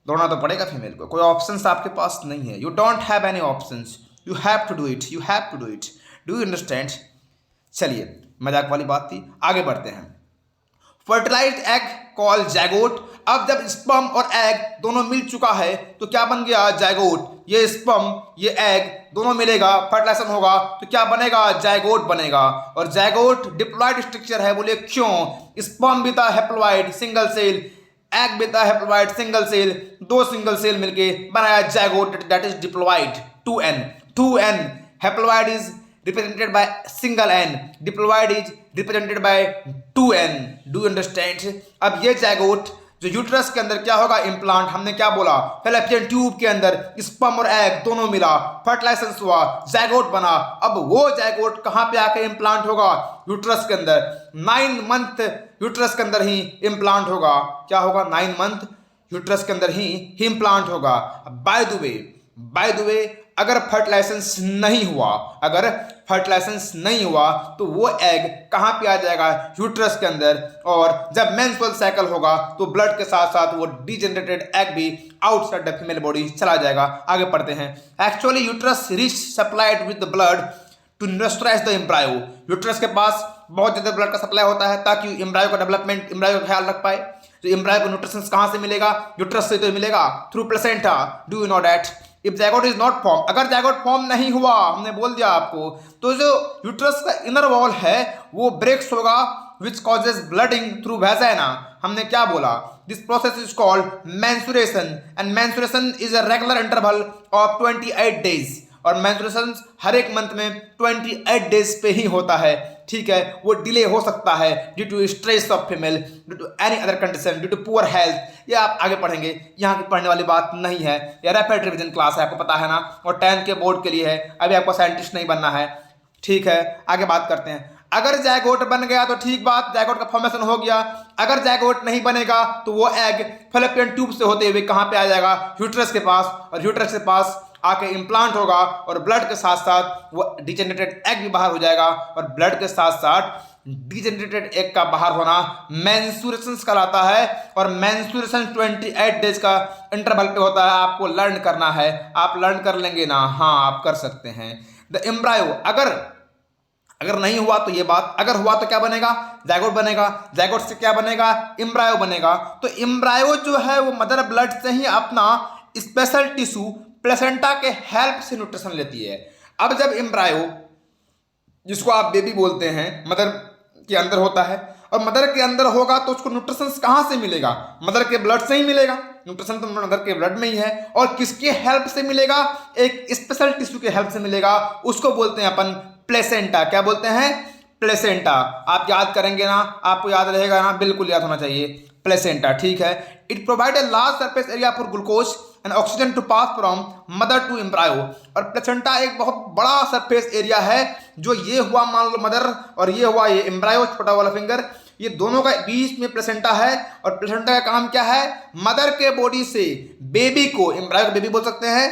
S1: दौड़ना तो पड़ेगा फीमेल को। कोई ऑप्शंस आपके पास नहीं है। You don't have any options, you have to do it, you have to do it. Do you understand? चलिए, मजाक वाली बात थी, आगे बढ़ते हैं। Fertilised egg called zygote. अब जब स्पर्म और एग दोनों मिल चुका है तो क्या बन गया, जायगोट। ये स्पर्म ये एग दोनों मिलेगा, फर्टिलाइजेशन होगा तो क्या बनेगा, जायगोट बनेगा। और जायगोट डिप्लॉइड स्ट्रक्चर है, बोले क्यों? स्पर्म भी था हैप्लॉइड सिंगल सेल, एग भी था हैप्लॉइड सिंगल सेल, दो सिंगल सेल मिलके बनाया zygote, that is diploid. 2n haploid is represented by single n, diploid is represented by 2n. Do you understand? अब ये जायगोट जो यूट्रस के अंदर क्या होगा, इम्प्लांट। हमने क्या बोला, फैलोपियन ट्यूब के अंदर स्पर्म और एग दोनों मिला, फर्टिलाइजेशन हुआ, जायगोट बना। अब वो जायगोट कहाँ पे आके इम्प्लांट होगा, यूट्रस के अंदर। 9 मंथ यूट्रस के अंदर ही इम्प्लांट होगा। क्या होगा, 9 मंथ यूट्रस के अंदर ही इम्प्लांट होगा। बाय द वे अगर फर्टिलाइजेशन नहीं हुआ तो वो एग कहाँ पे आ जाएगा, यूट्रस के अंदर। और जब मेंस्ट्रुअल साइकिल होगा तो ब्लड के साथ साथ वो डिजेनरेटेड एग भी आउटसाइड द फीमेल बॉडी चला जाएगा। आगे पढ़ते हैं। Actually uterus rich supplied with the blood to nurturize the embryo. Uterus के पास बहुत ज्यादा ब्लड का सप्लाई होता है ताकि एम्ब्रायो का डेवलपमेंट, एम्ब्रायो का ख्याल रख पाए। तो एम्ब्रायो को न्यूट्रिशन कहाँ से मिलेगा, यूट्रस से तो मिलेगा, through placenta. Do you know that? If zygote is not form, अगर जायगोट फॉर्म नहीं हुआ, हमने बोल दिया आपको, तो जो यूट्रस का इनर वॉल है वो ब्रेक्स होगा, which causes blooding through vagina. हमने क्या बोला, this process is called menstruation and menstruation is a regular interval of 28 days. और मेंस्ट्रुएशन हर एक मंथ में 28 डेज पे ही होता है, ठीक है। वो डिले हो सकता है due to stress of female, due to any other condition, due to poor health. ये आप आगे पढ़ेंगे, यहाँ की पढ़ने वाली बात नहीं है। ये रैपिड रिवीजन क्लास है, आपको पता है ना, और 10th के बोर्ड के लिए है। अभी आपको साइंटिस्ट नहीं बनना है, ठीक है। आगे बात करते हैं। अगर जायगोट बन गया तो ठीक बात, जायगोट का फॉर्मेशन हो गया। अगर जायगोट नहीं बनेगा तो वो एग फैलोपियन ट्यूब से होते हुए कहाँ पे आ जाएगा, यूट्रस के पास। और यूट्रस के पास आके इम्प्लांट होगा और ब्लड के साथ साथ वो डिजेनरेटेड एग भी बाहर हो जाएगा। और ब्लड के साथ साथ डिजेनरेटेड एग का बाहर होना मेंस्ट्रुएशन कहलाता है। और मेंस्ट्रुएशन 28 डेज का इंटरवल पे होता है। आपको लर्न करना है, आप लर्न कर लेंगे ना, हाँ आप कर सकते हैं। द एम्ब्रायो अगर नहीं हुआ तो ये बात, अगर हुआ तो क्या बनेगा, जायगोट बनेगा। जायगोट से क्या बनेगा, एम्ब्रायो बनेगा। तो एम्ब्रायो जो है वो मदर ब्लड से ही अपना स्पेशल टिश्यू प्लेसेंटा के हेल्प से न्यूट्रिशन लेती है। अब जब एम्ब्रायो, जिसको आप बेबी बोलते हैं, मदर के अंदर होता है, और मदर के अंदर होगा तो उसको न्यूट्रिशन कहाँ से मिलेगा, मदर के ब्लड से ही मिलेगा। न्यूट्रिशन तो मदर के ब्लड में ही है। और किसके हेल्प से मिलेगा, एक स्पेशल टिश्यू के हेल्प से मिलेगा, उसको बोलते हैं अपन प्लेसेंटा। क्या बोलते हैं, प्लेसेंटा। आप याद करेंगे ना, आपको याद रहेगा ना, बिल्कुल याद होना चाहिए, प्लेसेंटा, ठीक है। It provide a large surface area for glucose and oxygen to pass from mother to embryo. और प्लेसेंटा एक बहुत बड़ा सरफेस एरिया है, जो ये हुआ मान लो मदर और ये हुआ ये एम्ब्रायो, छोटा वाला फिंगर, ये दोनों का बीच में प्लेसेंटा है। और प्लेसेंटा का काम क्या है, मदर के बॉडी से बेबी को, एम्ब्रायो को बेबी बोल सकते हैं,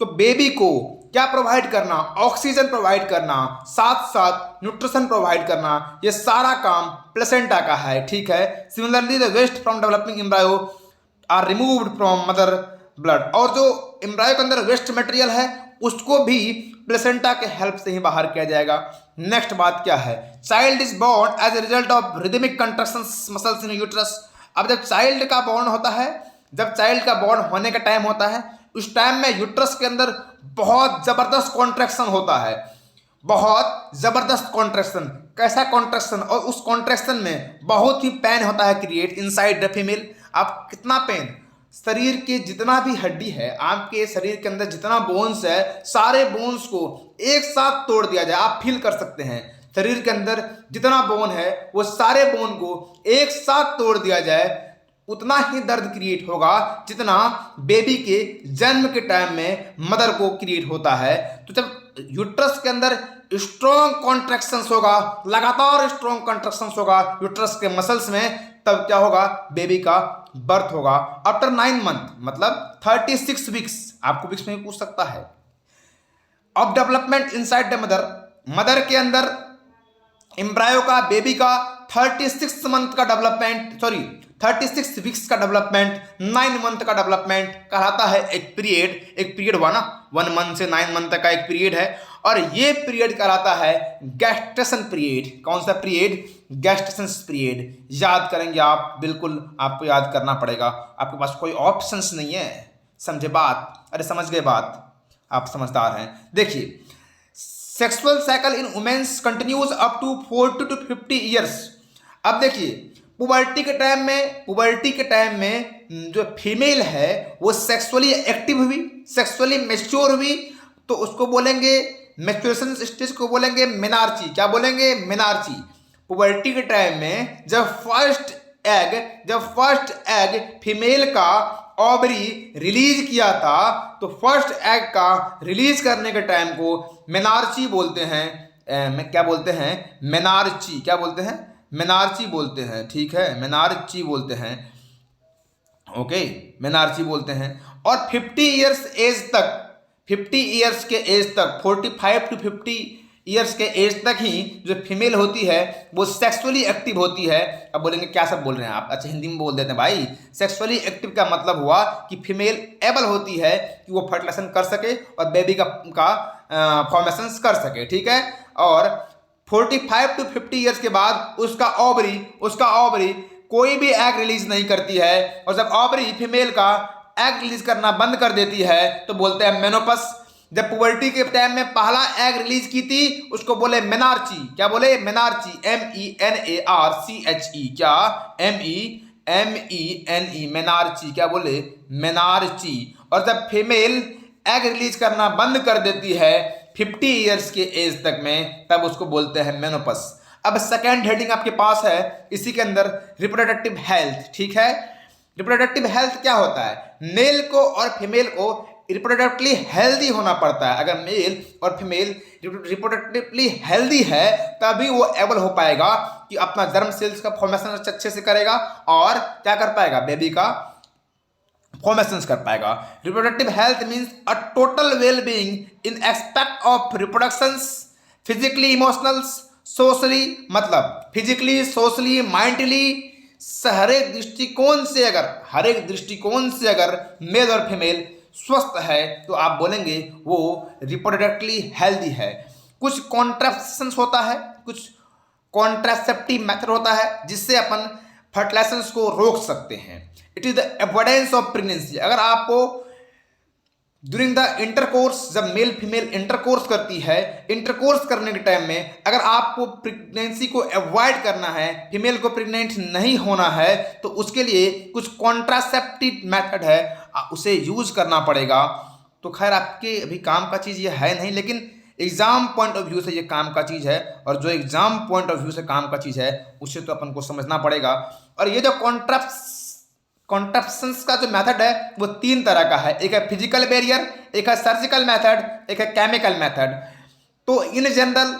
S1: तो बेबी को क्या प्रोवाइड करना, ऑक्सीजन प्रोवाइड करना, साथ साथ न्यूट्रिशन प्रोवाइड करना, ये सारा काम प्लेसेंटा का है, ठीक है। Similarly the waste from developing embryo are removed from mother blood. और जो एम्ब्रायो के अंदर वेस्ट मटेरियल है उसको भी प्लेसेंटा के हेल्प से ही बाहर किया जाएगा। नेक्स्ट बात क्या है, child is born as a result of rhythmic contractions muscles in uterus. अब जब चाइल्ड का बोर्न होता है, जब चाइल्ड का बोर्न होने का टाइम होता है, उस टाइम में यूट्रस के अंदर बहुत जबरदस्त कॉन्ट्रैक्शन होता है, बहुत जबरदस्त कॉन्ट्रैक्शन। कैसा कॉन्ट्रैक्शन, और उस कॉन्ट्रैक्शन में बहुत ही पेन होता है क्रिएट इनसाइड द फीमेल। आप कितना पेन, शरीर के जितना भी हड्डी है, आपके शरीर के अंदर जितना बोन्स है, सारे बोन्स को एक साथ तोड़ दिया जाए, आप फील कर सकते हैं। शरीर के अंदर जितना बोन है वो सारे बोन को एक साथ तोड़ दिया जाए, उतना ही दर्द क्रिएट होगा जितना बेबी के जन्म के टाइम में मदर को क्रिएट होता है। तो जब यूट्रस के अंदर स्ट्रॉन्ग कॉन्ट्रैक्शंस होगा, लगातार स्ट्रॉन्ग कॉन्ट्रैक्शंस होगा यूट्रस के मसल्स में, तब क्या होगा, बेबी का बर्थ होगा। आफ्टर 9 मंथ मतलब 36 वीक्स, आपको वीक्स में भी पूछ सकता है, of development inside the mother, mother के अंदर एम्ब्रायो का, बेबी का 36 मंथ का डेवलपमेंट, 36 वीक्स का डेवलपमेंट, 9 मंथ का डेवलपमेंट कहलाता है एक पीरियड हुआ ना, 1 मंथ से 9 मंथ तक का एक पीरियड है। और ये पीरियड कहलाता है गैस्ट्रेशन पीरियड। कौन सा पीरियड, गेस्टेशन पीरियड। याद करेंगे आप, बिल्कुल आपको याद करना पड़ेगा, आपके पास कोई ऑप्शंस नहीं है। समझे बात? अरे समझ गए बात, आप समझदार हैं। देखिए, sexual cycle in womens continues up to 40 to 50 years. अब देखिए, पुबर्टी के टाइम में जो फीमेल है वो सेक्सुअली एक्टिव हुई, सेक्सुअली मैच्योर हुई, तो उसको बोलेंगे, मैच्योरेशन स्टेज को बोलेंगे मेनार्ची। क्या बोलेंगे? मेनार्ची। पुबर्टी के टाइम में जब फर्स्ट एग फीमेल का ओवरी रिलीज किया था, तो फर्स्ट एग का रिलीज करने के टाइम को मेनार्ची बोलते हैं। क्या बोलते हैं? मेनार्ची। क्या बोलते हैं? मेनार्ची बोलते हैं। ठीक है, मेनार्ची बोलते हैं। ओके, मेनार्ची बोलते हैं। और 50 ईयर्स एज तक, 50 ईयर्स के एज तक, 45 to 50 ईयर्स के एज तक ही जो फीमेल होती है वो सेक्सुअली एक्टिव होती है। अब बोलेंगे क्या सब बोल रहे हैं आप? अच्छा, हिंदी में बोल देते हैं भाई। सेक्सुअली एक्टिव का मतलब हुआ कि फीमेल एबल होती है कि वो फर्टिलाइजेशन कर सके और बेबी का फॉर्मेशन कर सके। ठीक है, और 45 to 50 ईयर्स के बाद उसका ओवरी कोई भी एग रिलीज नहीं करती है, और जब ओवरी फीमेल का एग रिलीज करना बंद कर देती है तो बोलते हैं मेनोपस। जब पुबर्टी के टाइम में पहला एग रिलीज की थी उसको बोले मेनार्ची। क्या बोले? मेनार्ची। MENARCHE। क्या? MENE, मेनार्ची। क्या बोले? मेनार्ची। और जब फीमेल एग रिलीज करना बंद कर देती है 50 ईयर्स के एज तक में, तब उसको बोलते हैं मेनोपस। अब सेकेंड हेडिंग आपके पास है, इसी के अंदर रिप्रोडक्टिव हेल्थ। ठीक है, रिप्रोडक्टिव हेल्थ क्या होता है? मेल को और फीमेल को रिप्रोडक्टिवली हेल्दी होना पड़ता है। अगर मेल और फीमेल रिप्रोडक्टिवली हेल्दी है तभी वो एबल हो पाएगा कि अपना जर्म सेल्स का फॉर्मेशन अच्छे से करेगा और क्या कर पाएगा? बेबी का फॉर्मेशन कर पाएगा। Reproductive health means a total well being in expect of reproduction, physically, emotional, socially, मतलब फिजिकली, सोशली, माइंडली, हर एक दृष्टिकोण से अगर मेल और फीमेल स्वस्थ है तो आप बोलेंगे वो रिप्रोडक्टिवली हेल्दी है। कुछ कॉन्ट्रासेप्शन होता है, कुछ कॉन्ट्रासेप्टिव मेथड होता है जिससे अपन फर्टिलाइजेशन को रोक सकते हैं। It is the avoidance of pregnancy. अगर आपको ड्यूरिंग द इंटरकोर्स, जब मेल फीमेल इंटरकोर्स करती है, इंटरकोर्स करने के टाइम में अगर आपको प्रेगनेंसी को अवॉइड करना है, फीमेल को प्रेग्नेंट नहीं होना है, तो उसके लिए कुछ कॉन्ट्रासेप्टिव मेथड है, उसे यूज करना पड़ेगा। तो खैर आपके अभी काम का चीज़ ये है नहीं, लेकिन एग्जाम पॉइंट ऑफ व्यू से ये काम का चीज़ है, और जो एग्जाम पॉइंट ऑफ व्यू से काम का चीज़ है उसे तो अपन को समझना पड़ेगा। और ये जो कॉन्ट्रासेप्शंस का जो मेथड है वो 3 तरह का है। एक है फिजिकल बैरियर, एक है सर्जिकल मेथड, एक है केमिकल मेथड। तो इन जनरल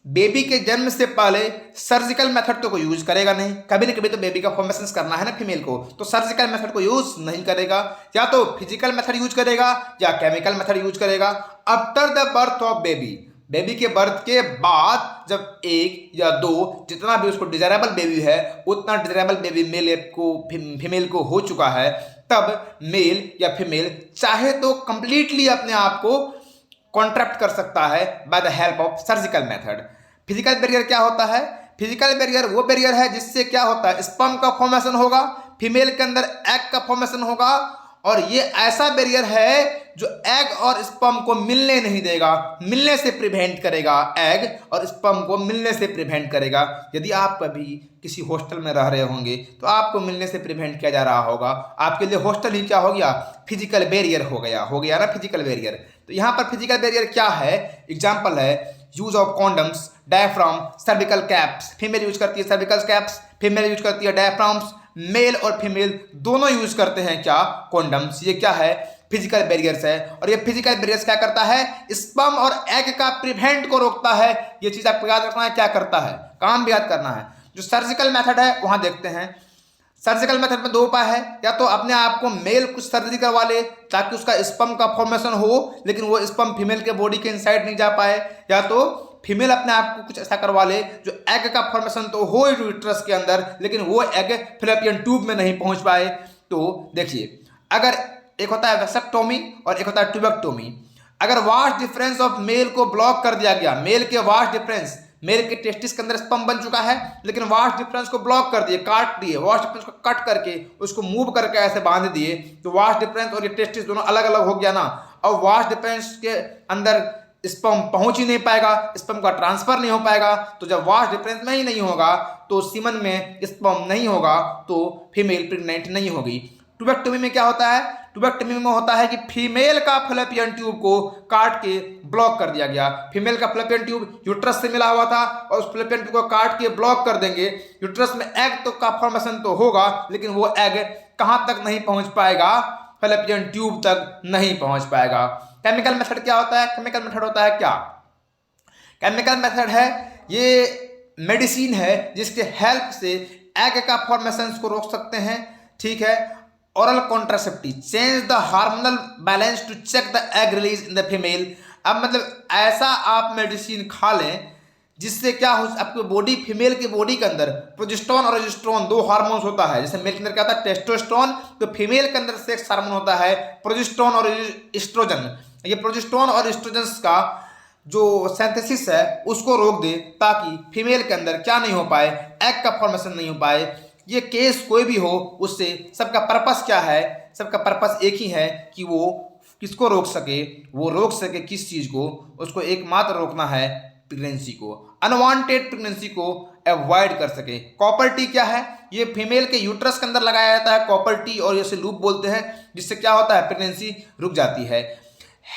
S1: बेबी के जन्म से पहले सर्जिकल मेथड तो कोई यूज करेगा नहीं, कभी न कभी तो बेबी का फॉर्मेशन करना है ना फीमेल को, तो सर्जिकल मेथड को यूज नहीं करेगा, या तो फिजिकल मेथड यूज करेगा या केमिकल मेथड यूज करेगा। After the birth of baby के बर्थ के बाद जब 1 या 2 जितना भी उसको डिजायरेबल बेबी है उतना डिजायरेबल बेबी मेल को फीमेल को हो चुका है, तब मेल या फीमेल चाहे तो कंप्लीटली अपने आप को कॉन्ट्रैक्ट कर सकता है by the help of surgical method. Physical barrier क्या होता है? फिजिकल बैरियर वो बैरियर है जिससे क्या होता है, स्पर्म का फॉर्मेशन होगा, फीमेल के अंदर एग का फॉर्मेशन होगा, और ये ऐसा बैरियर है जो एग और स्पर्म को मिलने नहीं देगा, मिलने से प्रिवेंट करेगा, एग और स्पर्म को मिलने से प्रिवेंट करेगा। यदि आप कभी किसी हॉस्टल में रह रहे होंगे तो आपको मिलने से प्रिवेंट किया जा रहा होगा, आपके लिए हॉस्टल ही क्या हो गया? फिजिकल बैरियर हो गया ना फिजिकल बैरियर। तो यहाँ पर फिजिकल बैरियर क्या है? एग्जाम्पल है use of condoms, diaphragm, cervical caps. Female use करती है सर्विकल कैप्स, फीमेल यूज करती है डायफ्राम्स, मेल और फीमेल दोनों यूज करते हैं क्या? कॉन्डम्स। ये क्या है? फिजिकल बैरियर्स है। और ये फिजिकल बैरियर्स क्या करता है? स्पर्म और एग का प्रिवेंट को रोकता है। ये चीज आपको याद रखना है, क्या करता है, काम भी याद करना है। जो सर्जिकल मेथड है वहां देखते हैं। सर्जिकल मेथड में 2 उपाय है, या तो अपने आप को मेल कुछ सर्जरी करवा ले ताकि उसका स्पर्म का फॉर्मेशन हो लेकिन वो स्पर्म फीमेल के बॉडी के इनसाइड नहीं जा पाए, या तो फीमेल अपने आप को कुछ ऐसा करवा ले जो एग का फॉर्मेशन तो हो यूट्रस के अंदर लेकिन वो एग फैलोपियन ट्यूब में नहीं पहुंच पाए। तो देखिए, अगर एक होता है वेसेक्टोमी और एक होता है ट्यूबेक्टोमी। अगर वास्ट डिफरेंस ऑफ मेल को ब्लॉक कर दिया गया, मेल के वास्ट डिफरेंस मेल के टेस्टिस के अंदर स्पर्म बन चुका है, लेकिन वास्ट डिफरेंस को ब्लॉक कर दिए, काट दिए, वास्ट डिफरेंस को कट करके उसको मूव करके ऐसे बांध दिए, तो वास्ट डिफरेंस और ये टेस्टिस दोनों अलग अलग हो गया ना। अब वास्ट डिफरेंस के अंदर स्पर्म पहुंच ही नहीं पाएगा, स्पर्म का ट्रांसफर नहीं हो पाएगा, तो जब वास्ट डिफरेंस में ही नहीं होगा तो सीमन में स्पर्म नहीं होगा, तो फीमेल प्रेग्नेंट नहीं होगी। ट्यूबेक्टमी में क्या होता है? ट्यूबेक्टमी में होता है कि फीमेल का फैलोपियन ट्यूब को काट के ब्लॉक कर दिया गया। फीमेल का फैलोपियन ट्यूब यूट्रस से मिला हुआ था और उस फैलोपियन ट्यूब को काट के ब्लॉक कर देंगे। यूट्रस में एग तो का फॉर्मेशन तो होगा, लेकिन वो एग कहां तक नहीं पहुंच पाएगा? फैलोपियन ट्यूब तक नहीं पहुंच पाएगा। केमिकल मेथड क्या होता है? केमिकल मेथड होता है क्या? केमिकल मेथड है, ये मेडिसिन है जिसके हेल्प से एग का फॉर्मेशन को रोक सकते हैं, ठीक है। Oral contraceptive change the hormonal balance to check the egg release in the female. अब मतलब ऐसा आप मेडिसिन खा लें जिससे क्या हो, आपके बॉडी, फीमेल की बॉडी के अंदर प्रोजेस्टेरोन और रेजिस्ट्रोन दो हार्मोन्स होता है। जैसे मेल के अंदर क्या होता है? टेस्टोस्टेरोन। तो फीमेल के अंदर सेक्स हार्मोन होता है प्रोजेस्टेरोन और एस्ट्रोजन। ये प्रोजेस्टेरोन और एस्ट्रोजन का जो सिंथेसिस है उसको रोक दे, ताकि फीमेल के अंदर क्या नहीं हो पाए? एग का फॉर्मेशन नहीं हो पाए। ये केस कोई भी हो, उससे सबका पर्पस क्या है? सबका पर्पस एक ही है कि वो किसको रोक सके? वो रोक सके किस चीज को? उसको एकमात्र रोकना है प्रेगनेंसी को, अनवांटेड प्रेगनेंसी को अवॉइड कर सके। कॉपर टी क्या है? ये फीमेल के यूट्रस के अंदर लगाया जाता है कॉपर टी, और इसे लूप बोलते हैं, जिससे क्या होता है? प्रेगनेंसी रुक जाती है।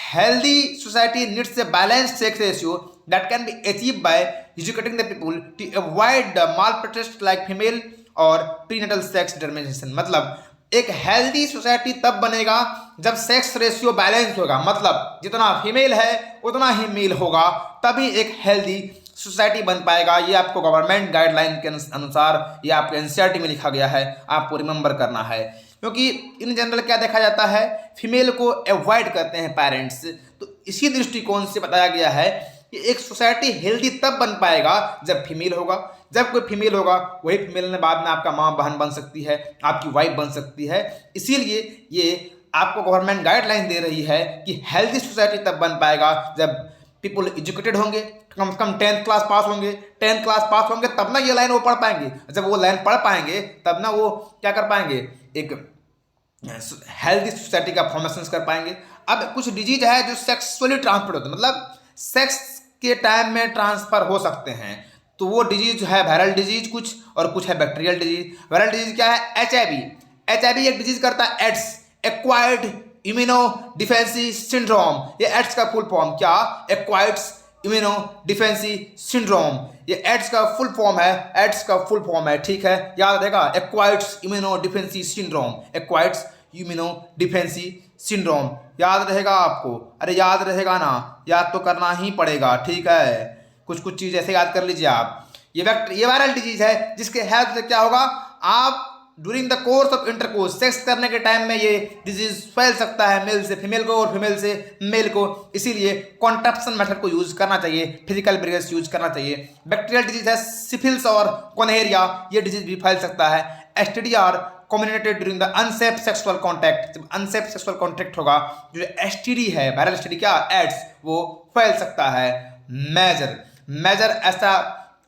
S1: Healthy society needs a balanced sex ratio that can be achieved by educating the people to avoid the malpractice like female और प्रीनेटल सेक्स डिटरमिनेशन। मतलब एक हेल्दी सोसाइटी तब बनेगा जब सेक्स रेशियो बैलेंस होगा, मतलब जितना फीमेल है उतना ही मेल होगा, तभी एक हेल्दी सोसाइटी बन पाएगा। ये आपको गवर्नमेंट गाइडलाइन के अनुसार, ये आपके एनसीईआरटी में लिखा गया है, आपको रिमेंबर करना है। क्योंकि इन जनरल क्या देखा जाता है? फीमेल को अवॉइड करते हैं पेरेंट्स, तो इसी दृष्टिकोण से बताया गया है कि एक सोसाइटी हेल्दी तब बन पाएगा जब फीमेल होगा। जब कोई फीमेल होगा, वही फीमेल ने बाद में आपका माँ बहन बन सकती है, आपकी वाइफ बन सकती है। इसीलिए ये आपको गवर्नमेंट गाइडलाइन दे रही है कि हेल्दी सोसाइटी तब बन पाएगा जब पीपल एजुकेटेड होंगे, कम से कम 10th क्लास पास होंगे। 10th क्लास पास होंगे तब ना ये लाइन वो पढ़ पाएंगे। जब वो लाइन पढ़ पाएंगे तब ना वो क्या कर पाएंगे? एक हेल्दी सोसाइटी का फॉर्मेशन कर पाएंगे। अब कुछ डिजीज है जो सेक्सुअली ट्रांसमिट होते हैं, मतलब सेक्स के टाइम में ट्रांसफर हो सकते हैं। तो वो डिजीज है वायरल डिजीज कुछ, और कुछ है बैक्टीरियल डिजीज। वायरल डिजीज क्या है? एचआईवी। एचआईवी एक डिजीज करता है AIDS, acquired immuno deficiency syndrome. ये एड्स का फुल फॉर्म क्या? Acquired immuno deficiency syndrome. ये एड्स का फुल फॉर्म है, एड्स का फुल फॉर्म है, ठीक है, याद रहेगा। Acquired immuno deficiency syndrome, acquired immuno deficiency syndrome, याद रहेगा आपको? अरे याद रहेगा ना, याद तो करना ही पड़ेगा, ठीक है। कुछ कुछ चीज़ ऐसे याद कर लीजिए आप। ये वायरल डिजीज है जिसके हेल्प से क्या होगा? आप during the course of intercourse, sex करने के टाइम में ये डिजीज फैल सकता है, मेल से फीमेल को और फीमेल से मेल को। इसीलिए कॉन्ट्रैप्शन मेथड को यूज करना चाहिए, फिजिकल ब्रिगेड्स यूज करना चाहिए। बैक्टीरियल डिजीज है सिफिलिस और कोनेरिया, ये डिजीज भी फैल सकता है। STD are communicated during the unsafe sexual contact. जब अनसेफ सेक्सुअल कॉन्टैक्ट होगा, जो एसटीडी है, वायरल एसटीडी क्या, एड्स, वो फैल सकता है। मेजर ऐसा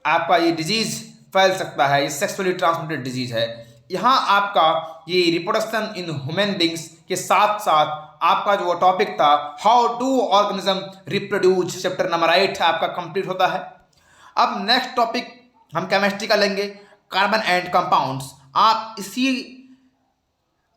S1: आपका ये डिजीज फैल सकता है, ये सेक्सुअली ट्रांसमिटेड डिजीज है। यहाँ आपका ये रिप्रोडक्शन इन ह्यूमन बींग्स के साथ साथ आपका जो टॉपिक था how do organism reproduce, chapter number 8 आपका कंप्लीट होता है। अब नेक्स्ट टॉपिक हम केमिस्ट्री का लेंगे, कार्बन एंड कंपाउंड्स। आप इसी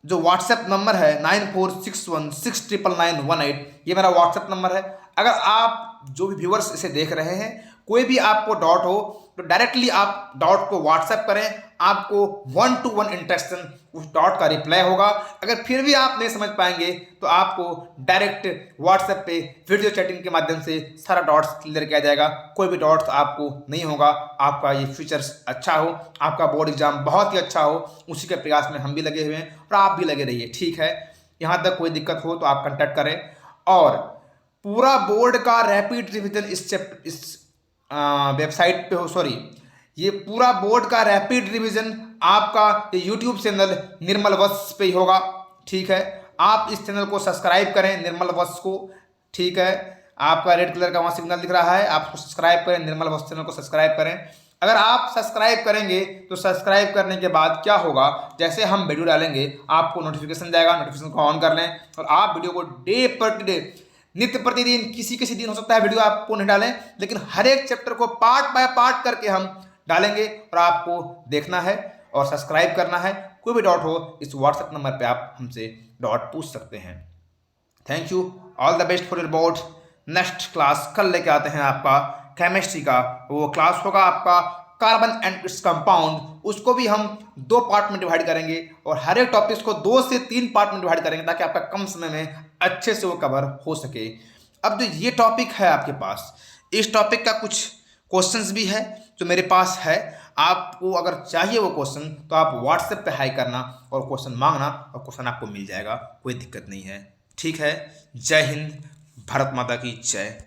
S1: जो व्हाट्सएप नंबर है 9461699918, ये मेरा व्हाट्सएप नंबर है। अगर आप जो भी व्यूअर्स इसे देख रहे हैं, कोई भी आपको डाउट हो तो डायरेक्टली आप डाउट को व्हाट्सएप करें, आपको 1-to-1 इंटरेक्शन उस डाउट का रिप्लाई होगा। अगर फिर भी आप नहीं समझ पाएंगे तो आपको डायरेक्ट व्हाट्सएप पे वीडियो चैटिंग के माध्यम से सारा डाउट्स क्लियर किया जाएगा। कोई भी डाउट्स आपको नहीं होगा। आपका ये फ्यूचर्स अच्छा हो, आपका बोर्ड एग्जाम बहुत ही अच्छा हो, उसी के प्रयास में हम भी लगे हुए हैं और आप भी लगे रहिए, ठीक है। यहाँ तक कोई दिक्कत हो तो आप कंटेक्ट करें। और पूरा बोर्ड का रैपिड रिविजन इस वेबसाइट पे हो, सॉरी, ये पूरा बोर्ड का रैपिड रिवीजन आपका ये यूट्यूब चैनल निर्मल वत्स पे ही होगा, ठीक है। आप इस चैनल को सब्सक्राइब करें, निर्मल वत्स को, ठीक है। आपका रेड कलर का वहाँ सिग्नल दिख रहा है, आप उसको सब्सक्राइब करें, निर्मल भक्त चैनल को सब्सक्राइब करें। अगर आप सब्सक्राइब करेंगे तो सब्सक्राइब करने के बाद क्या होगा, जैसे हम वीडियो डालेंगे आपको नोटिफिकेशन जाएगा, नोटिफिकेशन को ऑन कर लें और आप वीडियो को डे पर डे, नित्य प्रतिदिन, किसी दिन हो सकता है वीडियो आपको नहीं डालें, लेकिन हर एक चैप्टर को पार्ट बाय पार्ट करके हम डालेंगे और आपको देखना है और सब्सक्राइब करना है। कोई भी डाउट हो इस व्हाट्सएप नंबर पे आप हमसे डाउट पूछ सकते हैं। Thank you, all the best for your board. Next class कल लेके आते हैं आपका केमिस्ट्री का, वो क्लास होगा आपका कार्बन एंड इट्स कंपाउंड। उसको भी हम 2 पार्ट में डिवाइड करेंगे और हर एक टॉपिक्स को 2 से 3 पार्ट में डिवाइड करेंगे ताकि आपका कम समय में अच्छे से वो कवर हो सके। अब जो ये टॉपिक है आपके पास, इस टॉपिक का कुछ क्वेश्चंस भी है जो मेरे पास है। आपको अगर चाहिए वो क्वेश्चन तो आप व्हाट्सएप पे हाई करना और क्वेश्चन मांगना और क्वेश्चन आपको मिल जाएगा, कोई दिक्कत नहीं है। ठीक है, जय हिंद, भारत माता की जय।